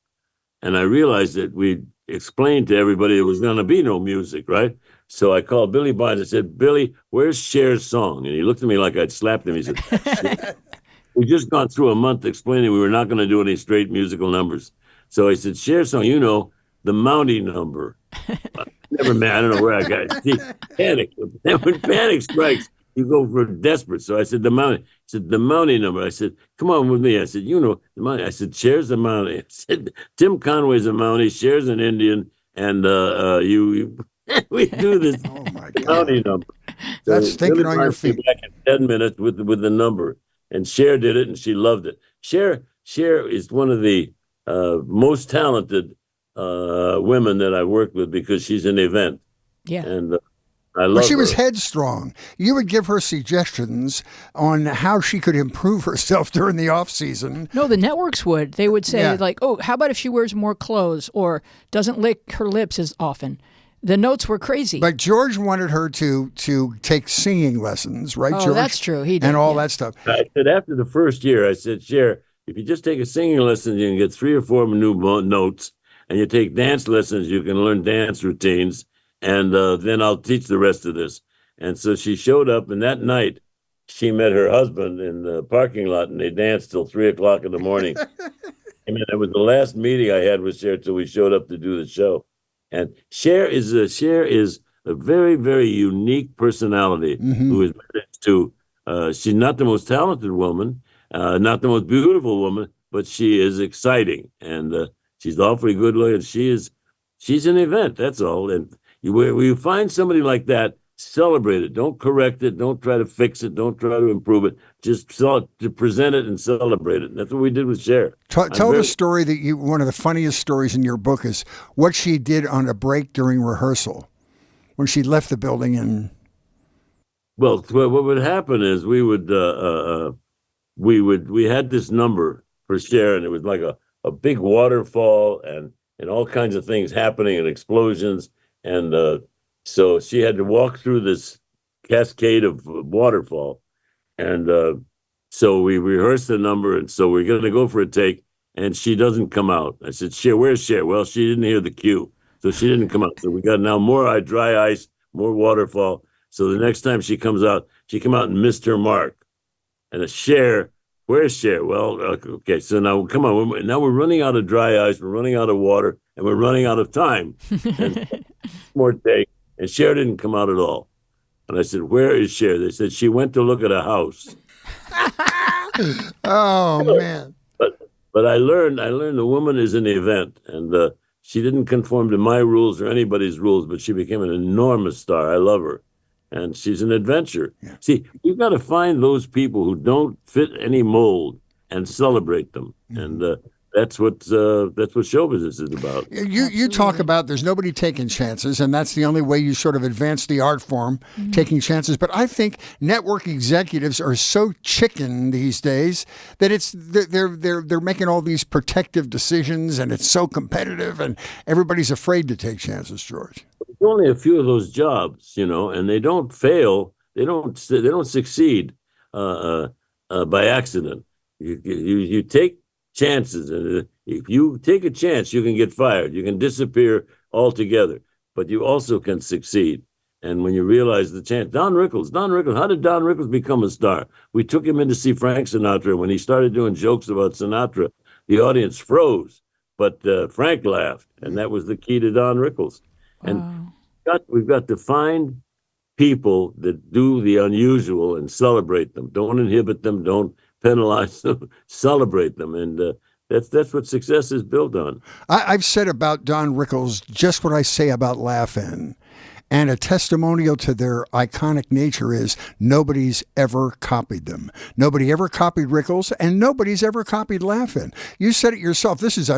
And I realized that we explained to everybody there was going to be no music, right? So I called Billy Bynes and said, "Billy, where's Cher's song?" And he looked at me like I'd slapped him. He said, "We just gone through a month explaining we were not going to do any straight musical numbers." So I said, "Cher's song, the Mountie number." Never mind, I don't know where I got it. See, panic. When panic strikes, you go for desperate. So I said, "The Mountie." He said, "The Mountie number." I said, "Come on with me." I said, the Mountie. I said, "Cher's the Mountie." I said, "Tim Conway's a Mountie, Cher's an Indian, and we do this Oh my Mountie God. number." So That's thinking on your came feet. back in 10 minutes with the number, and Cher did it, and she loved it. Cher is one of the most talented women that I've worked with, because she's an event, yeah. and I Well, love she her. was headstrong. You would give her suggestions on how she could improve herself during the off season. No, the networks would. They would say, Yeah. like, oh, how about if she wears more clothes or doesn't lick her lips as often? The notes were crazy. But George wanted her to take singing lessons, right, Oh, George? that's true. He did, and all yeah. that stuff. I said after the first year, I said, "Cher, if you just take a singing lesson, you can get 3 or 4 new notes, and you take dance lessons, you can learn dance routines, and then I'll teach the rest of this." And so she showed up, and that night she met her husband in the parking lot, and they danced till 3 o'clock in the morning. I mean, it was the last meeting I had with Cher till we showed up to do the show. And Cher is a very, very unique personality who is managed to. She's not the most talented woman, not the most beautiful woman, but she is exciting, and she's awfully good looking. She's an event. That's all. And when you find somebody like that, celebrate it. Don't correct it. Don't try to fix it. Don't try to improve it. Just to present it and celebrate it. And that's what we did with Cher. Tell the story that one of the funniest stories in your book is what she did on a break during rehearsal when she left the building. And Well, what would happen is we had this number for Cher, and it was like a big waterfall and all kinds of things happening and explosions. And so she had to walk through this cascade of waterfall. And so we rehearsed the number, and so we're going to go for a take, and she doesn't come out. I said, "Cher, where's Cher?" Well, she didn't hear the cue, so she didn't come out. So we got now more dry ice, more waterfall. So the next time she comes out, she came out and missed her mark. And Cher, where's Cher? Well, okay, so now come on. Now we're running out of dry ice, we're running out of water, and we're running out of time. And more take. And Cher didn't come out at all. And I said, "Where is Cher?" They said, "She went to look at a house." oh man, But I learned the woman is an event, and she didn't conform to my rules or anybody's rules, but she became an enormous star. I love her, and she's an adventure. Yeah. See, you've got to find those people who don't fit any mold and celebrate them, and that's what showbiz is about. you talk about there's nobody taking chances, and that's the only way you sort of advance the art form, taking chances. But I think network executives are so chicken these days that they're making all these protective decisions, and it's so competitive, and everybody's afraid to take chances, George. There's only a few of those jobs, and they don't fail. They don't succeed by accident. You take chances, and if you take a chance, you can get fired, you can disappear altogether, but you also can succeed. And when you realize the chance, Don Rickles, how did Don Rickles become a star? We took him in to see Frank Sinatra. When he started doing jokes about Sinatra, the audience froze, but Frank laughed, and that was the key to Don Rickles. And we've got to find people that do the unusual and celebrate them. Don't inhibit them. Don't penalize them. Celebrate them, and that's what success is built on. I've said about Don Rickles just what I say about Laugh-In. And a testimonial to their iconic nature is nobody's ever copied them. Nobody ever copied Rickles, and nobody's ever copied Laugh-In. You said it yourself. This is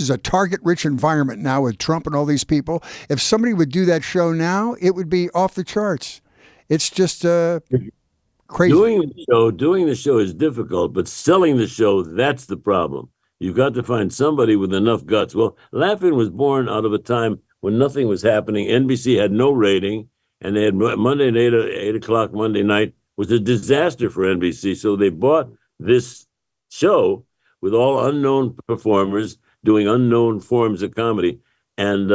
a target-rich environment now with Trump and all these people. If somebody would do that show now, it would be off the charts. It's just crazy. Doing the show is difficult, but selling the show, that's the problem. You've got to find somebody with enough guts. Well, Laugh-In was born out of a time when nothing was happening. NBC had no rating, and they had Monday at 8 o'clock Monday night was a disaster for NBC. So they bought this show with all unknown performers doing unknown forms of comedy, and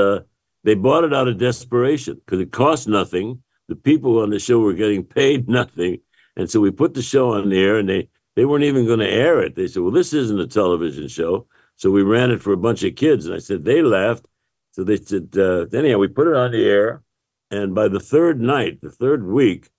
they bought it out of desperation because it cost nothing. The people on the show were getting paid nothing, and so we put the show on the air, and they weren't even going to air it. They said, well, this isn't a television show. So we ran it for a bunch of kids, and I said, they laughed. So they said, anyhow, we put it on the air, and by the third night, the third week,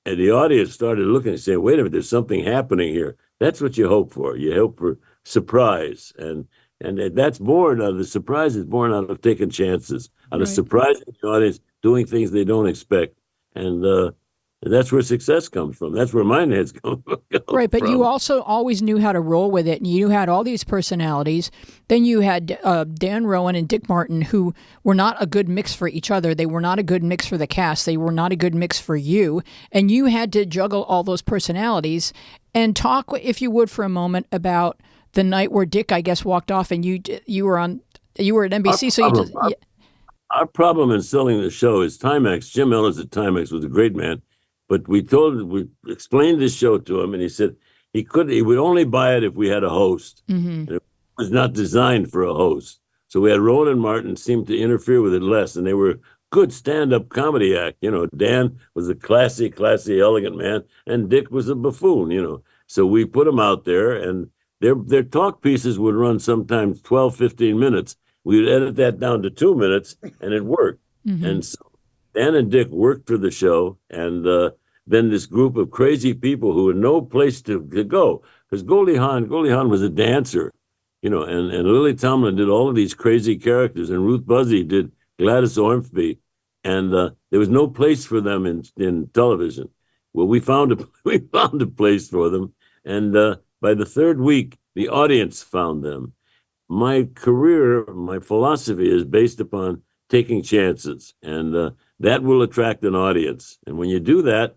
and the audience started looking and saying, wait a minute, there's something happening here. That's what you hope for. You hope for surprise, and that's born out of the surprise is born out of taking chances, out of surprising the audience, doing things they don't expect, and that's where success comes from. That's where mine heads come from. Right, but you also always knew how to roll with it, and you had all these personalities. Then you had Dan Rowan and Dick Martin, who were not a good mix for each other. They were not a good mix for the cast. They were not a good mix for you, and you had to juggle all those personalities. And talk, if you would, for a moment about the night where Dick, I guess, walked off, and you were at NBC. Our problem in selling the show is Timex. Jim Ellis at Timex was a great man. But we explained this show to him, and he said he would only buy it if we had a host. Mm-hmm. It was not designed for a host. So we had Rowan and Martin seem to interfere with it less, and they were good stand-up comedy act. You know, Dan was a classy, elegant man, and Dick was a buffoon, you know. So we put them out there, and their talk pieces would run sometimes 12, 15 minutes. We would edit that down to 2 minutes, and it worked. Mm-hmm. And so Dan and Dick worked for the show, and then this group of crazy people who had no place to go. Because Goldie Hawn was a dancer, you know, and Lily Tomlin did all of these crazy characters, and Ruth Buzzy did Gladys Ormsby, and there was no place for them in television. Well, we found a place for them, and by the third week, the audience found them. My career, my philosophy is based upon taking chances, and that will attract an audience. And when you do that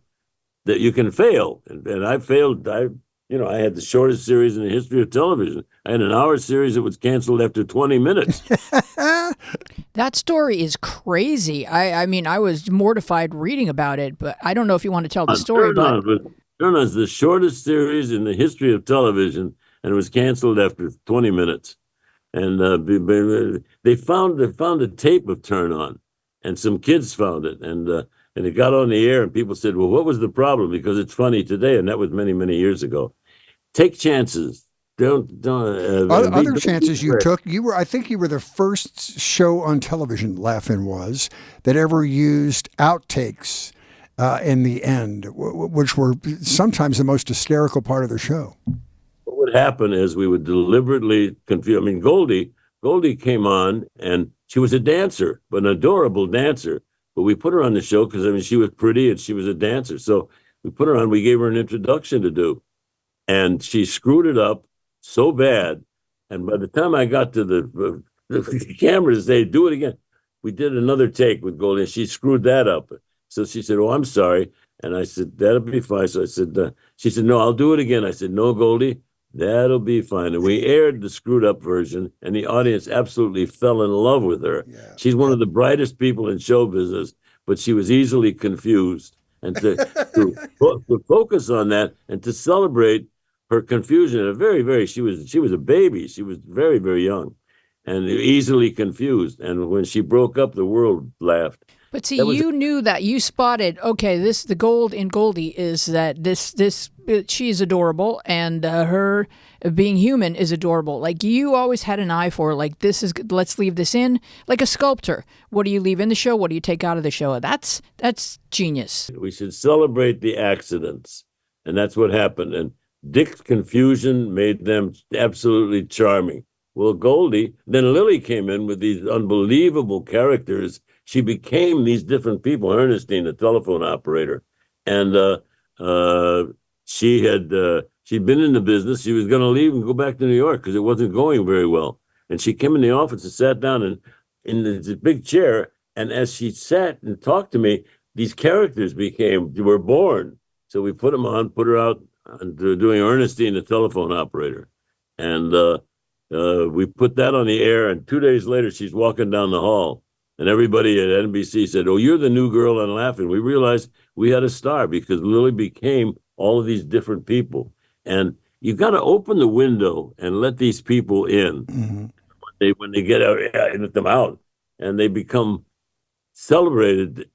you can fail. And I failed. I had the shortest series in the history of television. I had an hour series that was canceled after 20 minutes. That story is crazy. I mean, I was mortified reading about it, but I don't know if you want to tell the story. Turn On is the shortest series in the history of television, and it was canceled after 20 minutes. And they found a tape of Turn On, and some kids found it, and it got on the air, and people said, well, what was the problem? Because it's funny today, and that was many, many years ago. Take chances. Other chances you took. I think you were the first show on television, Laugh-In was, that ever used outtakes in the end, which were sometimes the most hysterical part of the show. What would happen is we would deliberately confuse. I mean, Goldie came on, and she was a dancer, but an adorable dancer. But we put her on the show because, I mean, she was pretty and she was a dancer. So we put her on. We gave her an introduction to do. And she screwed it up so bad. And by the time I got to the camera to say, do it again, we did another take with Goldie, and she screwed that up. So she said, oh, I'm sorry. And I said, that'll be fine. So I said, she said, no, I'll do it again. I said, no, Goldie, that'll be fine. And we aired the screwed up version, and the audience absolutely fell in love with her. Yeah. She's one of the brightest people in show business, but she was easily confused. And to focus on that and to celebrate her confusion, she was a baby. She was very, very young and easily confused. And when she broke up, the world laughed. But see, That was you knew that you spotted. Okay, the gold in Goldie is that she is adorable, and her being human is adorable. Like you always had an eye for like this is. Let's leave this in, like a sculptor. What do you leave in the show? What do you take out of the show? That's genius. we should celebrate the accidents, and that's what happened. And Dick's confusion made them absolutely charming. Well, Goldie, then Lily came in with these unbelievable characters. She became these different people. Ernestine, the telephone operator, and she'd been in the business. She was going to leave and go back to New York because it wasn't going very well. And she came in the office and sat down in this big chair. And as she sat and talked to me, these characters were born. So we put them on, put her out doing Ernestine, the telephone operator, and we put that on the air. And 2 days later, she's walking down the hall. And everybody at NBC said, "Oh, you're the new girl on Laughing." We realized we had a star because Lily became all of these different people. And you got to open the window and let these people in. Mm-hmm. When they get out, let them out, and they become celebrated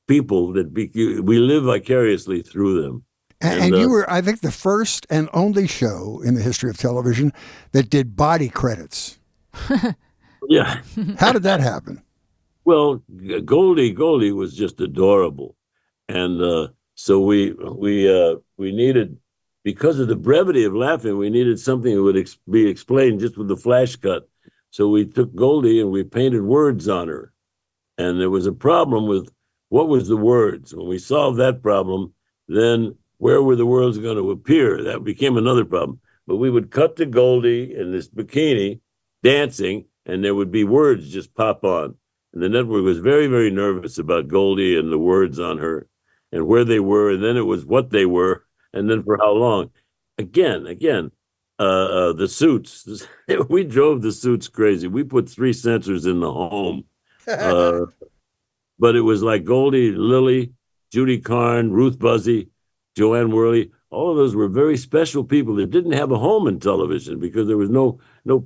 people that we live vicariously through them. And you were, I think, the first and only show in the history of television that did body credits. Yeah. How did that happen? Well, Goldie was just adorable, and so we needed, because of the brevity of Laughing, we needed something that would be explained just with the flash cut. So we took Goldie and we painted words on her, and there was a problem with what was the words. When we solved that problem, then where were the words going to appear? That became another problem. But we would cut to Goldie in this bikini dancing, and there would be words just pop on. And the network was very, very nervous about Goldie and the words on her and where they were. And then it was what they were and then for how long. Again, the suits. We drove the suits crazy. We put 3 censors in the home. But it was like Goldie, Lily, Judy Carn, Ruth Buzzy, Joanne Worley. All of those were very special people that didn't have a home in television because there was no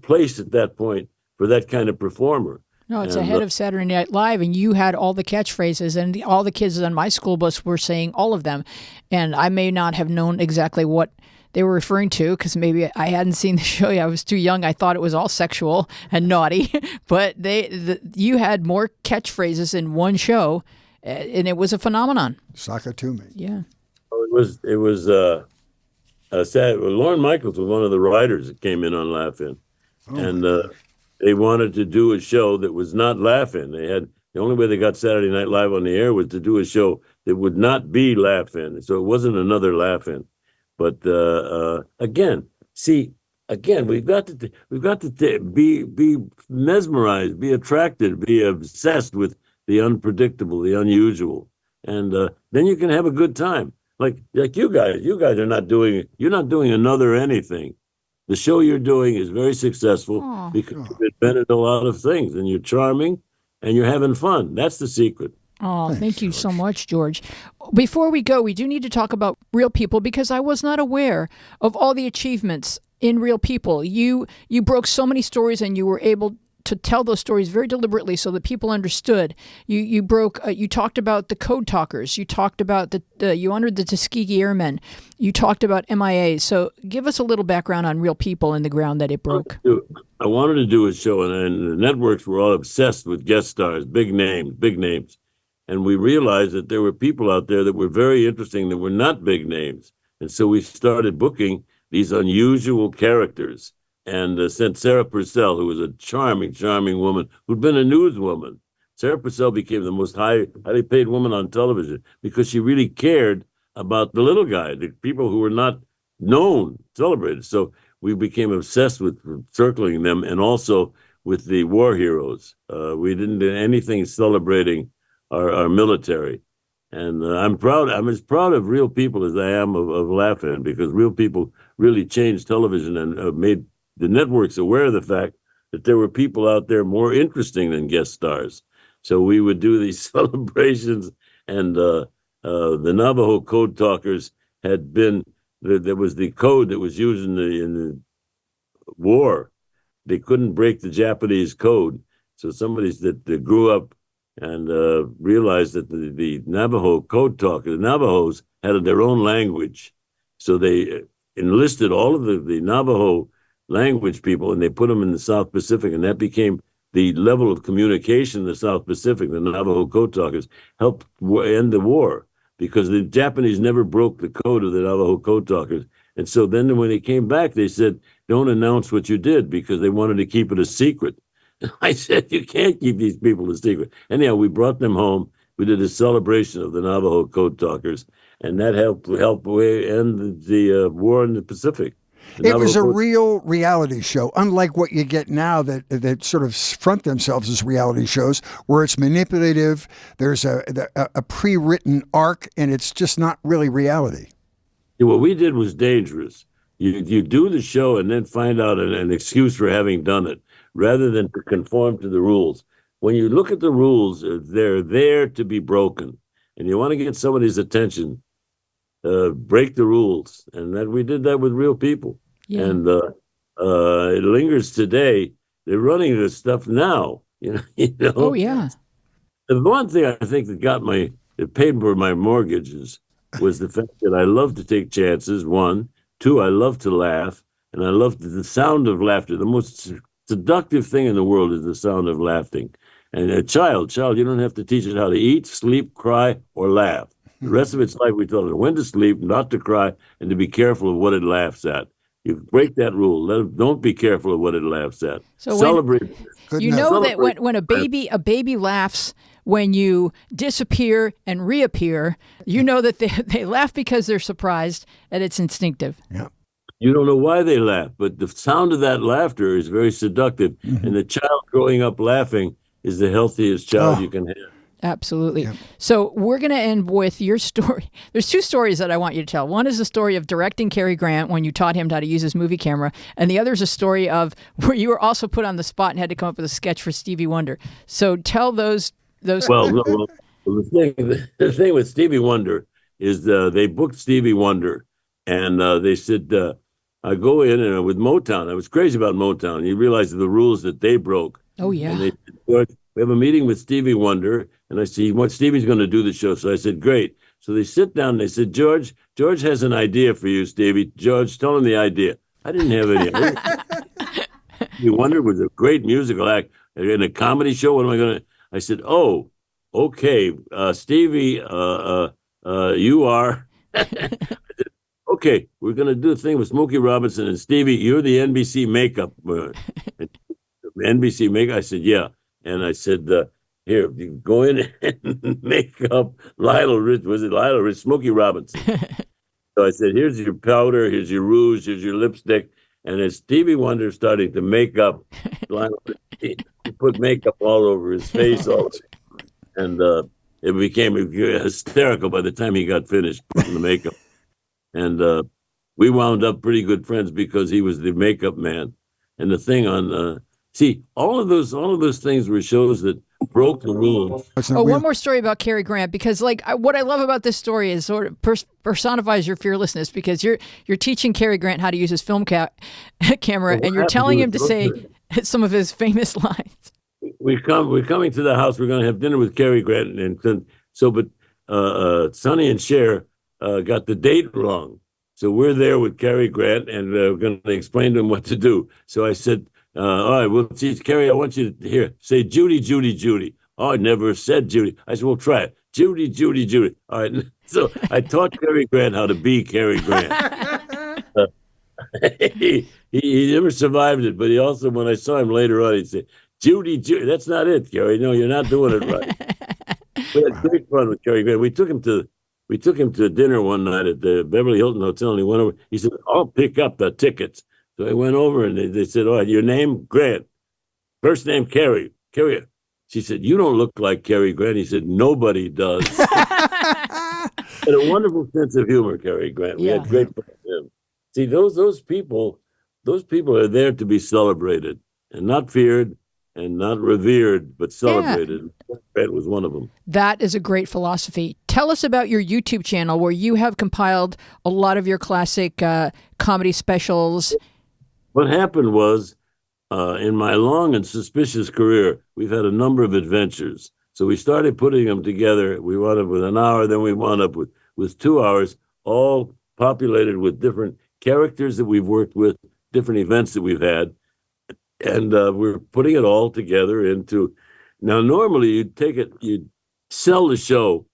place at that point for that kind of performer. No, it's ahead of Saturday Night Live, and you had all the catchphrases, and all the kids on my school bus were saying all of them. And I may not have known exactly what they were referring to because maybe I hadn't seen the show yet. I was too young. I thought it was all sexual and naughty. But you had more catchphrases in one show, and it was a phenomenon. Saka to me. Yeah. It was sad. Lorne Michaels was one of the writers that came in on Laugh-In, and they wanted to do a show that was not Laugh-In. The only way they got Saturday Night Live on the air was to do a show that would not be Laugh-In. So it wasn't another Laugh-In. But again, we've got to be mesmerized, be attracted, be obsessed with the unpredictable, the unusual, and then you can have a good time. Like you guys are you're not doing another anything. The show you're doing is very successful because you've invented a lot of things, and you're charming, and you're having fun. That's the secret. Oh, thank you so much, George. Before we go, we do need to talk about Real People because I was not aware of all the achievements in Real People. You broke so many stories, and you were able to tell those stories very deliberately so that people understood. You talked about the code talkers. You talked about you honored the Tuskegee Airmen. You talked about MIA. So give us a little background on Real People and the ground that it broke. I wanted to do a show, and the networks were all obsessed with guest stars, big names. And we realized that there were people out there that were very interesting that were not big names. And so we started booking these unusual characters and sent Sarah Purcell, who was a charming, charming woman who'd been a newswoman. Sarah Purcell became the most highly paid woman on television because she really cared about the little guy, the people who were not known, celebrated. So we became obsessed with circling them and also with the war heroes. We didn't do anything celebrating our military. And I'm as proud of Real People as I am of Laugh-In, because Real People really changed television and made the networks aware of the fact that there were people out there more interesting than guest stars. So we would do these celebrations, and the Navajo code talkers had been, there was the code that was used in the war. They couldn't break the Japanese code. So somebody that grew up and realized that the Navajo code talkers, the Navajos, had their own language. So they enlisted all of the Navajo language people, and they put them in the South Pacific, and that became the level of communication in the South Pacific. The Navajo code talkers helped end the war because the Japanese never broke the code of the Navajo code talkers. And so then when they came back, they said, don't announce what you did, because they wanted to keep it a secret. I said, you can't keep these people a secret. Anyhow, we brought them home. We did a celebration of the Navajo code talkers, and that helped end the war in the Pacific. It was a real reality show, unlike what you get now that sort of front themselves as reality shows, where it's manipulative, there's a pre-written arc, and it's just not really reality. Yeah, what we did was dangerous. You do the show and then find out an excuse for having done it, rather than to conform to the rules. When you look at the rules, they're there to be broken, and you want to get somebody's attention, break the rules. And that we did that with real people. Yeah. And it lingers today. They're running this stuff now. You know. Oh yeah. The one thing I think that paid for my mortgages was the fact that I love to take chances. One, two, I love to laugh, and I love the sound of laughter. The most seductive thing in the world is the sound of laughing. And a child, you don't have to teach it how to eat, sleep, cry, or laugh. The rest of its life, we tell it when to sleep, not to cry, and to be careful of what it laughs at. You break that rule. Don't be careful of what it laughs at. So celebrate. You know that when a baby laughs, when you disappear and reappear, you know that they laugh because they're surprised, and it's instinctive. Yeah. You don't know why they laugh, but the sound of that laughter is very seductive. Mm-hmm. And the child growing up laughing is the healthiest child you can have. Absolutely. Yeah. So we're going to end with your story. There's two stories that I want you to tell. One is the story of directing Cary Grant when you taught him how to use his movie camera, and the other is a story of where you were also put on the spot and had to come up with a sketch for Stevie Wonder. So tell those. Well, the thing with Stevie Wonder is they booked Stevie Wonder, and they said, I go in and with Motown. I was crazy about Motown. You realize the rules that they broke. Oh, yeah. And they said, we have a meeting with Stevie Wonder, and I see what Stevie's going to do the show. So I said, great. So they sit down and they said, George has an idea for you, Stevie. George, tell him the idea. I didn't have any idea. Stevie Wonder was a great musical act. In a comedy show, what am I going to? I said, oh, okay, Stevie, you are. I said, okay, we're going to do a thing with Smokey Robinson, and Stevie, you're the NBC makeup. NBC makeup? I said, yeah. And I said, here, you go in and make up Lionel Rich, Smokey Robinson. So I said, here's your powder, here's your rouge, here's your lipstick. And as Stevie Wonder starting to make up Lionel Rich, he put makeup all over his face, and it became hysterical by the time he got finished putting the makeup. And we wound up pretty good friends because he was the makeup man. And the thing on all of those things were shows that broke the rules. One more story about Cary Grant, because what I love about this story is sort of personifies your fearlessness, because you're teaching Cary Grant how to use his film camera, and you're telling him to say some of his famous lines. We're coming to the house. We're going to have dinner with Cary Grant, but Sonny and Cher got the date wrong. So we're there with Cary Grant, and we're going to explain to him what to do. So I said, all right, well, geez, Cary, I want you to say Judy, Judy, Judy. Oh, I never said Judy. I said, well, try it. Judy, Judy, Judy. All right. So I taught Cary Grant how to be Cary Grant. He never survived it, but he also, when I saw him later on, he'd say, Judy, Judy. That's not it, Cary. No, you're not doing it right. We had great fun with Cary Grant. We took him to dinner one night at the Beverly Hilton Hotel, and he went over. He said, I'll pick up the tickets. So I went over, and they said, all right, your name, Grant. First name, Cary. Cary. She said, you don't look like Cary Grant. He said, nobody does. Had a wonderful sense of humor, Cary Grant. We had great fun with him. See, those people are there to be celebrated and not feared and not revered, but celebrated. Yeah. Grant was one of them. That is a great philosophy. Tell us about your YouTube channel, where you have compiled a lot of your classic comedy specials. What happened was, in my long and suspicious career, we've had a number of adventures. So we started putting them together. We wound up with an hour, then we wound up with 2 hours, all populated with different characters that we've worked with, different events that we've had. And we're putting it all together into, now normally you'd sell the show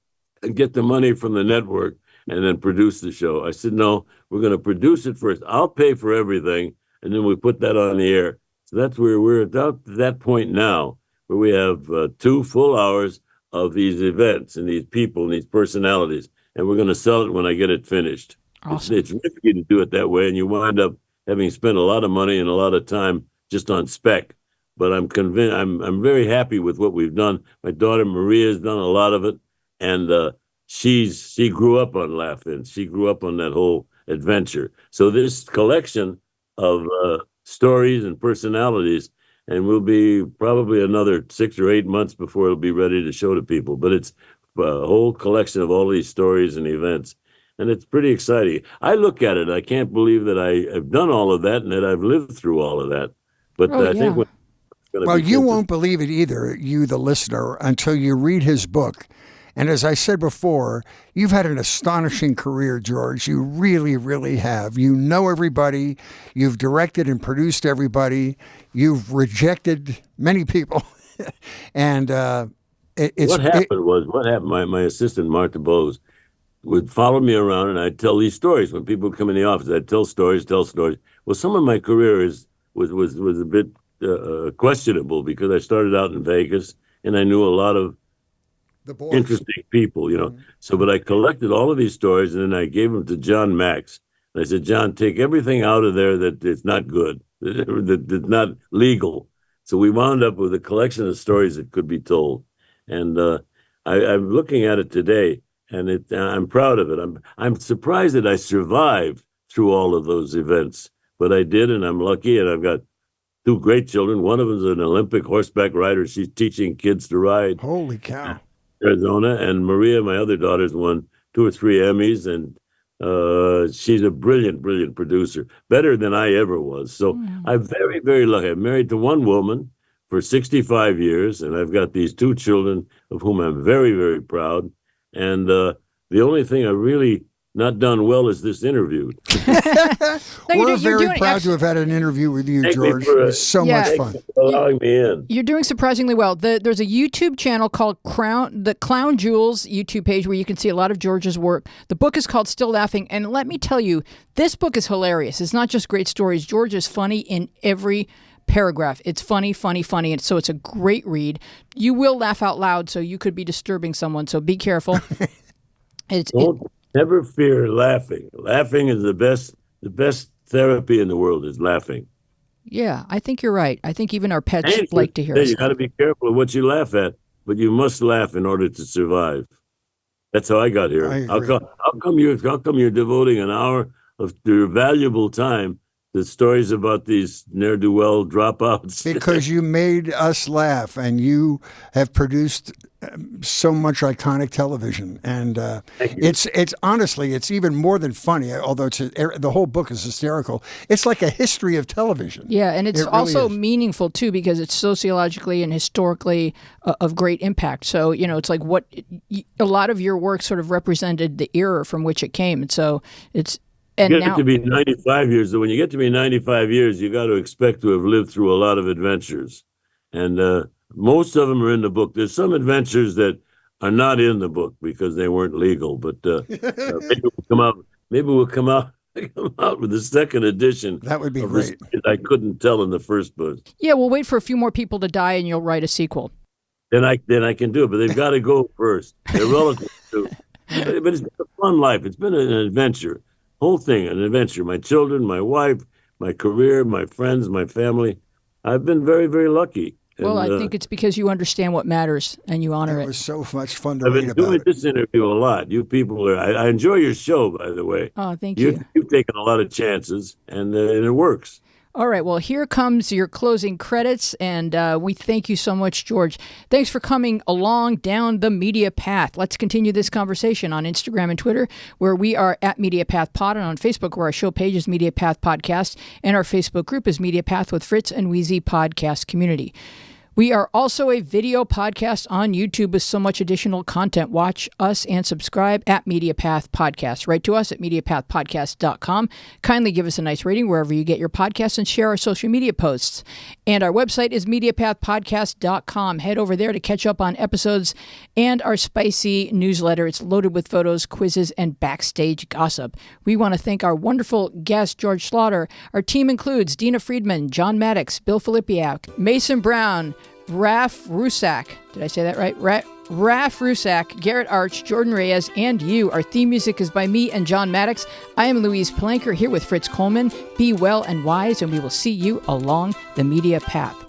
and get the money from the network and then produce the show. I said, no, we're going to produce it first. I'll pay for everything, and then we put that on the air. So that's where we're at that point now, where we have 2 full hours of these events and these people and these personalities, and we're going to sell it when I get it finished. Awesome. It's risky to do it that way, and you wind up having spent a lot of money and a lot of time just on spec. But I'm convinced, I'm very happy with what we've done. My daughter Maria has done a lot of it, and she grew up on Laugh-In. She grew up on that whole adventure. So this collection of stories and personalities, and we'll be probably another 6 or 8 months before it'll be ready to show to people. But it's a whole collection of all these stories and events, and it's pretty exciting. I look at it, I can't believe that I have done all of that and that I've lived through all of that. But I think it's going to well, be you won't believe it either, you, the listener, until you read his book. And as I said before, you've had an astonishing career, George. You really, really have. You know everybody. You've directed and produced everybody. You've rejected many people. And what happened? My assistant, Martha Bose, would follow me around, and I'd tell these stories. When people would come in the office, I'd tell stories. Well, some of my career was a bit questionable because I started out in Vegas, and I knew a lot of interesting people, Mm-hmm. So, but I collected all of these stories, and then I gave them to John Max. And I said, John, take everything out of there that is not good, that's not legal. So we wound up with a collection of stories that could be told. And I'm looking at it today, and I'm proud of it. I'm surprised that I survived through all of those events, but I did, and I'm lucky, and I've got 2 great children. One of them is an Olympic horseback rider. She's teaching kids to ride. Holy cow. Arizona. And Maria, my other daughter's won 2 or 3 Emmys, and she's a brilliant producer, better than I ever was. So I'm very, very lucky. I'm married to one woman for 65 years, and I've got these 2 children of whom I'm very, very proud. And the only thing I really not done well is this interview. We're very proud to have had an interview with you, George. It was so much fun. Thanks for allowing me in. You're doing surprisingly well. There's a YouTube channel called the Clown Jewels YouTube page where you can see a lot of George's work. The book is called Still Laughing. And let me tell you, this book is hilarious. It's not just great stories. George is funny in every paragraph. It's funny, and so it's a great read. You will laugh out loud, so you could be disturbing someone, so be careful. Never fear laughing. Laughing is the best therapy in the world is laughing. Yeah, I think you're right. I think even our pets like to hear us. You got to be careful of what you laugh at, but you must laugh in order to survive. That's how I got here. How come you're devoting an hour of your valuable time to stories about these ne'er-do-well dropouts? Because you made us laugh, and you have produced so much iconic television, and it's honestly, it's even more than funny. Although the whole book is hysterical, it's like a history of television. Yeah, and it's also meaningful too because it's sociologically and historically of great impact. So it's like a lot of your work sort of represented the era from which it came, and so it's. And you get to be 95 years. So when you get to be 95 years, you got to expect to have lived through a lot of adventures, and most of them are in the book. There's some adventures that are not in the book because they weren't legal, but maybe we'll come out with the second edition. That would be great. I couldn't tell in the first book. Yeah, we'll wait for a few more people to die, and you'll write a sequel. Then I can do it, but they've got to go first. They're relative to, but it's been a fun life. It's been an adventure. Whole thing, an adventure. My children, my wife, my career, my friends, my family. I've been very, very lucky. Well, I think it's because you understand what matters and you honor it. It was so much fun to read about. I've been doing this interview a lot. You people I enjoy your show, by the way. Oh, thank you. You've taken a lot of chances, and it works. All right. Well, here comes your closing credits, and we thank you so much, George. Thanks for coming along down the media path. Let's continue this conversation on Instagram and Twitter, where we are at Media Path Pod, and on Facebook, where our show page is Media Path Podcast, and our Facebook group is Media Path with Fritz and Wheezy Podcast Community. We are also a video podcast on YouTube with so much additional content. Watch us and subscribe at MediaPath Podcast. Write to us at MediaPathPodcast.com. Kindly give us a nice rating wherever you get your podcasts and share our social media posts. And our website is MediaPathPodcast.com. Head over there to catch up on episodes and our spicy newsletter. It's loaded with photos, quizzes, and backstage gossip. We want to thank our wonderful guest, George Schlatter. Our team includes Dina Friedman, John Maddox, Bill Filipiak, Mason Brown, Raf Rusak. Did I say that right? Raf Rusak, Garrett Arch, Jordan Reyes, and you. Our theme music is by me and John Maddox. I am Louise Palanker here with Fritz Coleman. Be well and wise, and we will see you along the media path.